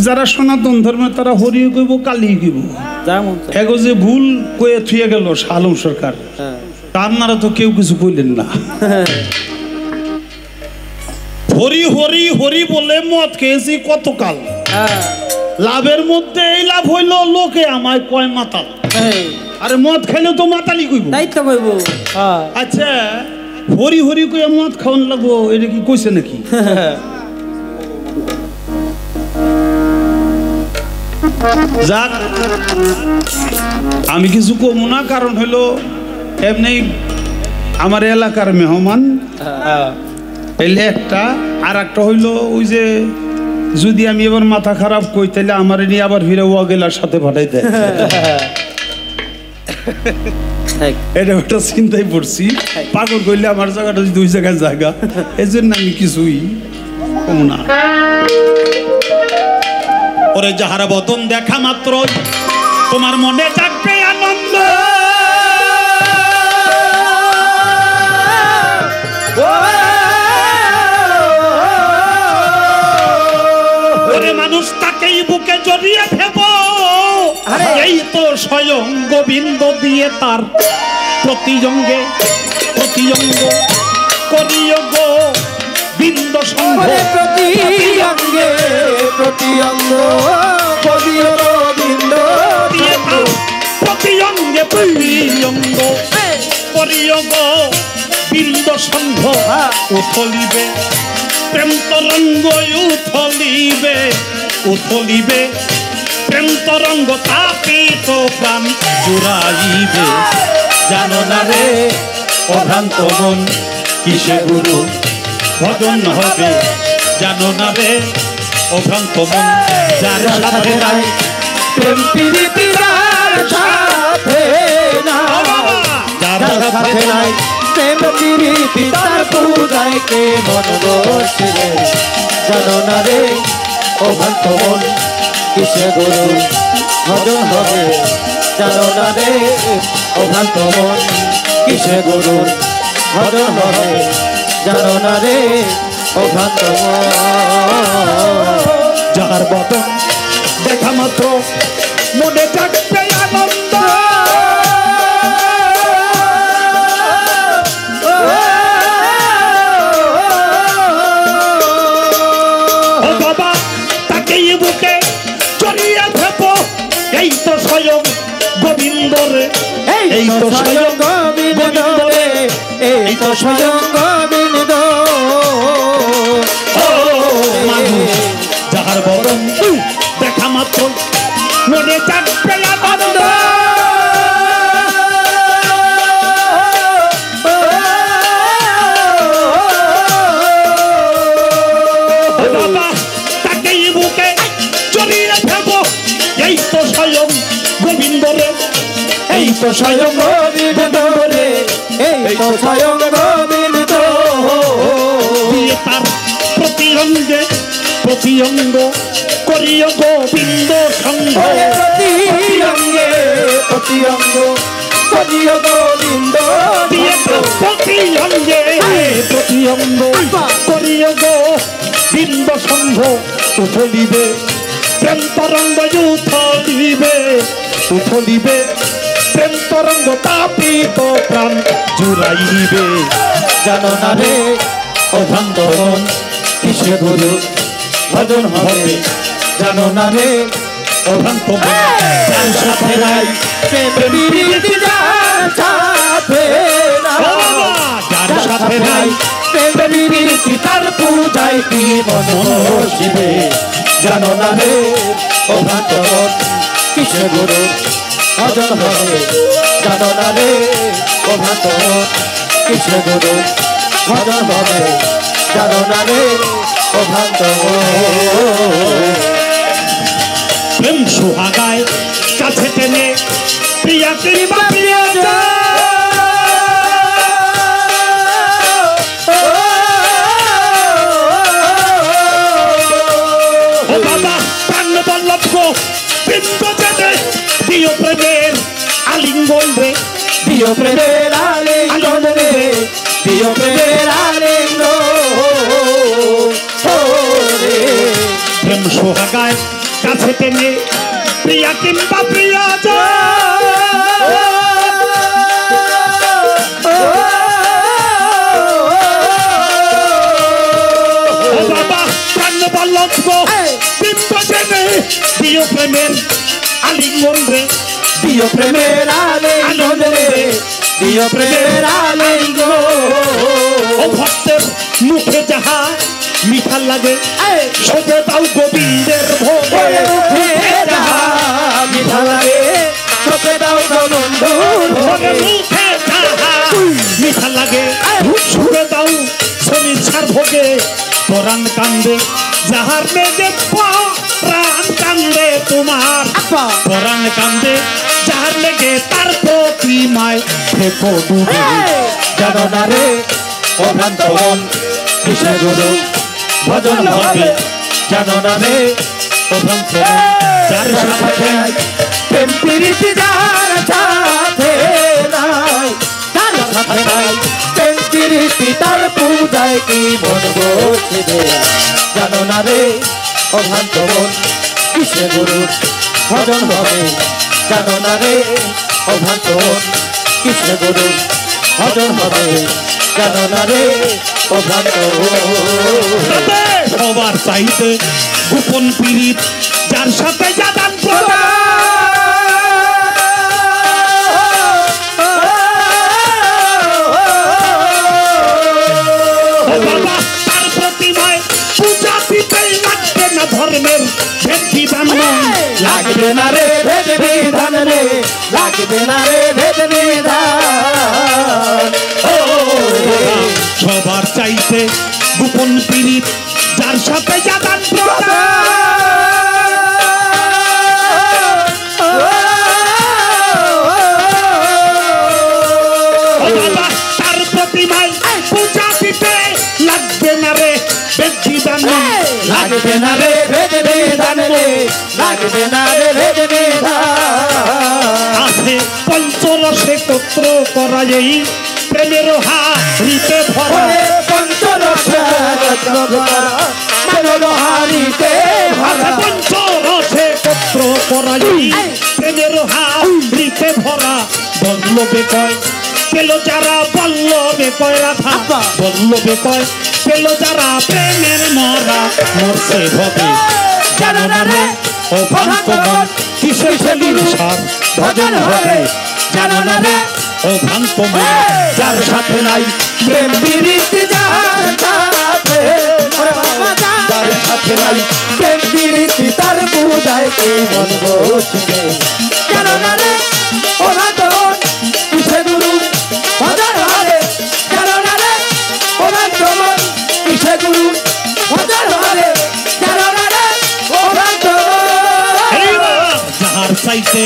যারা সনাতন ধর্মে তারা হরিও কইব কালী কইব। এগো যে ভুল কয়ে থুয়ে গেল শালম সরকার, আপনারা তো কেউ কিছু কইলেন না। হরি হরি হরি বলে মদ খেয়েছি কতকাল। লাভের মধ্যে এই লাভ হইল লোকে আমায় কয় মাতাল। আরে মদ খাইলে তো মাতালি কইব, তাই তো কইব। আচ্ছা হরি হরি কইয়া মদ খাওয়ান লাগবো, এটা কি কইছে নাকি? যাক আমি কিছু কমু না, কারণ হইলো এমনি আমার এলাকার মেহমান এলে একটা, আর একটা হইলো ওই যে যদি আমি এবার মাথা খারাপ কই তাহলে আমার নিয়ে আবার ফিরে ওয়াগেলার সাথে পাঠাই দেয়। এটা একটা চিন্তায় পড়ছি, পাগল করলে আমার জায়গাটা দুই জায়গায় জায়গা, এই জন্য আমি কিছুই কম না। ওরে যাহারা বদন দেখা মাত্র তোমার মনে জাগবে আনন্দ। ওরে মানুষ তাকেই বুকে জড়িয়ে ভেব। এই তো স্বয়ং গোবিন্দ দিয়ে তার প্রতিজঙ্গে প্রতিজঙ্গ করিও গো বিন্দ সঙ্গ। প্রতি অঙ্গে প্রতি অঙ্গ কবিও গোবিন্দ দিয়ে তার প্রতিজঙ্গে প্রতিজঙ্গ করিও গো বিন্দ সঙ্গ। উথলিবে প্রেম তরঙ্গ উথলিবে উথলিবে প্রেম তরঙ্গ তাপিত প্রাণ জুড়াইবে। জানো না রে অভ্রান্ত মন কিসে গুরু ভজন হবে। জানো না রে অভ্রান্ত মন যার সাথে নাই প্রেম প্রীতি যার সাথে নাই, যার সাথে নাই প্রেম প্রীতি তার পূজায় কে মন বসবে। জানো না রে অভ্রান্ত মন কিসে গুরু ভজন হবে। জানো না রে অভ্রান্ত মন কিসে গুরু ভজন হবে। জানো না রে অভ্রান্ত মন। যার বদন দেখা মাত্র মনে থাকবে আনন্দ। ও বাবা তাকেই বুকে এই তো স্বয়ং গোবিন্দ রে, এই তো স্বয়ং গোবিন্দ রে, এই তো স্বয়ং গোবিন্দ। ও মানুষ যাহার বরণ দেখা মাত্র মনে চাটবে আনন্দ। বাবা তাকেই বুকে জড়িয়ে ফেলবো, এই তো স্বয়ং গোবিন্দ রে, এই তো স্বয়ং গোবিন্দ রে, এই তো স্বয়ং গোবিন্দ। দিয়ে তার প্রতি অঙ্গে প্রতি অঙ্গ করিও গোবিন্দ সঙ্গ। প্রতি অঙ্গে প্রতি অঙ্গ করিও গোবিন্দ। দিয়ে তার প্রতি অঙ্গে প্রতি অঙ্গ করিও গোবিন্দ সঙ্গ। উথলিবে প্রেম তরঙ্গ, উথলিবে উথলিবে প্রেম তরঙ্গ, তাপিত প্রাণ জুড়াইবে। জানো না রে অভ্রান্ত মন কিসে গুরু ভজন হবে, জানো না রে অভ্রান্ত মন যার সাথে নাই প্রেম প্রীতি যার সাথে যার সাথে নাই প্রেম প্রীতি তার পূজায় কি মন বসিবে। জানো না রে অভ্রান্ত মন কিসে গুরু ভজন হবে, জানো না রে অভ্রান্ত মন কিসে গুরু ভজন হবে, জানো না রে অভ্রান্ত মন। প্রেম সুহাগায় কাছে টেনে প্রিয়া কিংবা প্রিয়া বাবা প্রাণ বল্লভ গো বৃন্দ যেতে দিও প্রেমের আলিঙ্গন রে, দিও প্রেমের আলিঙ্গন রে, দিও প্রেমের আলিঙ্গন। প্রেম সোহাগায় কাছে টেনে প্রিয়া কিংবা প্রিয়া বাবা প্রাণ বল্লভ গো বৃন্দ যেতে দিও প্রেমের আলিঙ্গন রে, দিও প্রেমের আলিঙ্গন রে, দিও প্রেমের আলিঙ্গন। ও ভক্তের মুখে যাহা মিঠা লাগে সোজে দাও গোবিন্দের ভোগে। মুখে যাহা মিঠা লাগে চোখে দাও বন্ধুর ভোগে। মুখে যাহা মিঠা লাগে সুরে দাও শনির ভোগে। পরাণ কান্দে যাহার মেঘে প্রাণ কান্দে তোমার, পরাণ কান্দে যাহার লেগে তার প্রতিমায় থেকো ডুবে। জানো না রে অভ্রান্ত মন কিসে গুরু ভজন হবে, জানো না রে অভ্রান্ত মন যার সাথে নাই প্রেম প্রীতি যার সাথে নাই, যার সাথে নাই প্রেম প্রীতি তার পূজায় কি মন বসিবে। জানো না রে অভ্রান্ত মন কিসে গুরু ভজন হবে, জানো না রে অভ্রান্ত মন কিসে গুরু ভজন হবে, জানো না রে অভ্রান্ত মন। সবার চাইতে গোপন পীড়িত যার সাথে জাদান প্রদান। বাবা তার প্রতিমায় পূজা দিতেই লাগবে না ধর্মের ভেদ বিধান, লাগবে না রে ভেদ বিধান রে, লাগবে না রে ভেদ বিধান। সবার চাইতে গোপন পীড়িত যার সাথে জাদান প্রদান। বাবা তার প্রতিমায় পূজা দিতে লাগবে না রে ভেদ বিধান, লাগবে না রে ভেদ বিধান রে, লাগবে না রে ভেদ বিধান। আছে পঞ্চরসে কত্র করা এই প্রেমের হারিতে ভরা। পঞ্চরসে পঞ্চরসে কত্র করা এই প্রেমের হারিতে ভরা। বল্লভে কয় পেল যারা, বল্লভে কয় রাধা, বল্লভে কয় পেল যারা প্রেমের মরা মরছে হবে। জানো না রে অভ্রান্ত মন কিসে ফেলির সার ভজন হবে জানো না রে ও ভ্রান্ত মন যার সাথে নাই প্রেম প্রীতি যার সাথে যার সাথে নাই প্রেম প্রীতি তার বুঝায় কি মন বসবে জানো না রে ও ভজন কিসে গুরু ভজন হবে জানো না রে ও ভজন কিসে গুরু ভজন হবে জানো না রে ও ভজন যার চাইতে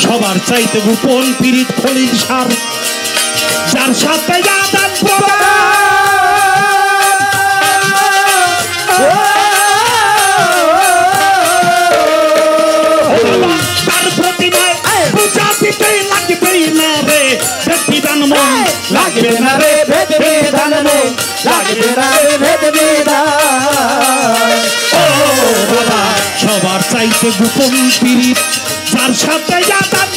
সবার চাইতে গোপন পীড়িত ফলির সার যার সাথে আদান তার প্রতিমায় পূজা দিতেই লাগবেই না রে ভেদ বিধান মন লাগবে না রে ভেদ বিধান মন লাগবে না রে ভেদ বিধান ও বাবা সবার চাইতে গোপন পীড়িত যার সাথে আদান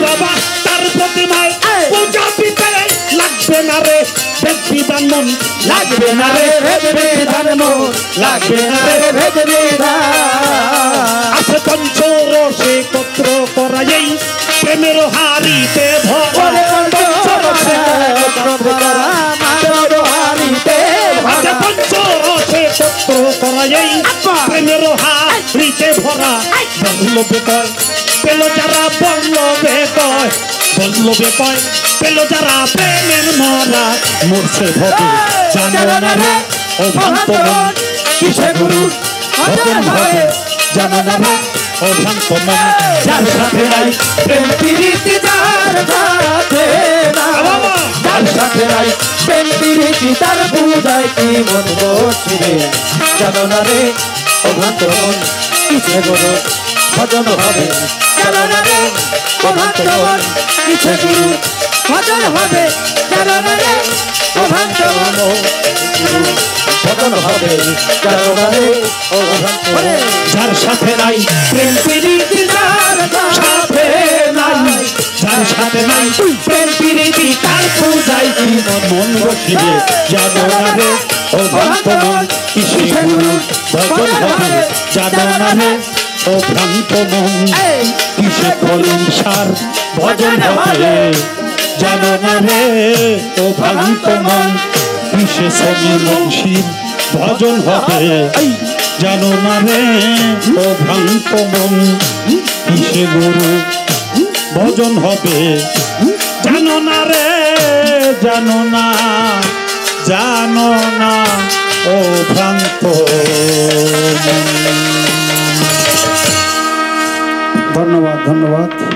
বাবা তার প্রতিমায় পূজা দিতে লাগবে না রে ভেদ বিধান মন লাগবে না রে ভেদ বিধান মন লাগবে না রে ভেদ বিধান আছে পঞ্চরসে কত্র করাই প্রেমের হারিতে ভরে পঞ্চরসে কত্র হারিতে আছে পঞ্চরসে কত্র করাই প্রেমের হারিতে ভরা বল্লভে কয় পেল যারা বল্লভে কয় পেল যারা প্রেমের মরা মরছে ভবে জানো না রে ও ভ্রান্ত মন কিসে গুরু ভজন হবে জানো না রে ও ভ্রান্ত মন যার সাথে নাই প্রেম প্রীতি যার সাথে নাই যার সাথে নাই প্রেম প্রীতি তার বুঝায় কি মন বসবে জানো না রে ও ভ্রান্ত মন কিসে গুরু ভজন হবে জানো না রে ও ভ্রান্ত মন কিসে গুরু ভজন হবে জানো না রে ও ভ্রান্ত মন ভজন হবে জানো না রে ও ভ্রান্ত মন যার সাথে নাই প্রেম প্রীতি যার সাথে নাই যার সাথে নাই প্রেম প্রীতি তার পূজায় কি মন বসিবে জানো না রে ও ভ্রান্ত মন কিসে গুরু ভজন হবে জানো না রে ও ভ্রান্ত মন কিসে কলিম সার ভজন হবে জানো না রে ও ভ্রান্ত মন কিসে সমী মনসির ভজন হবে জানো না রে ও ভ্রান্ত মন কিসে গুরু ভজন হবে জানো না রে জানো না ও ভ্রান্ত ধন্যবাদ ধন্যবাদ।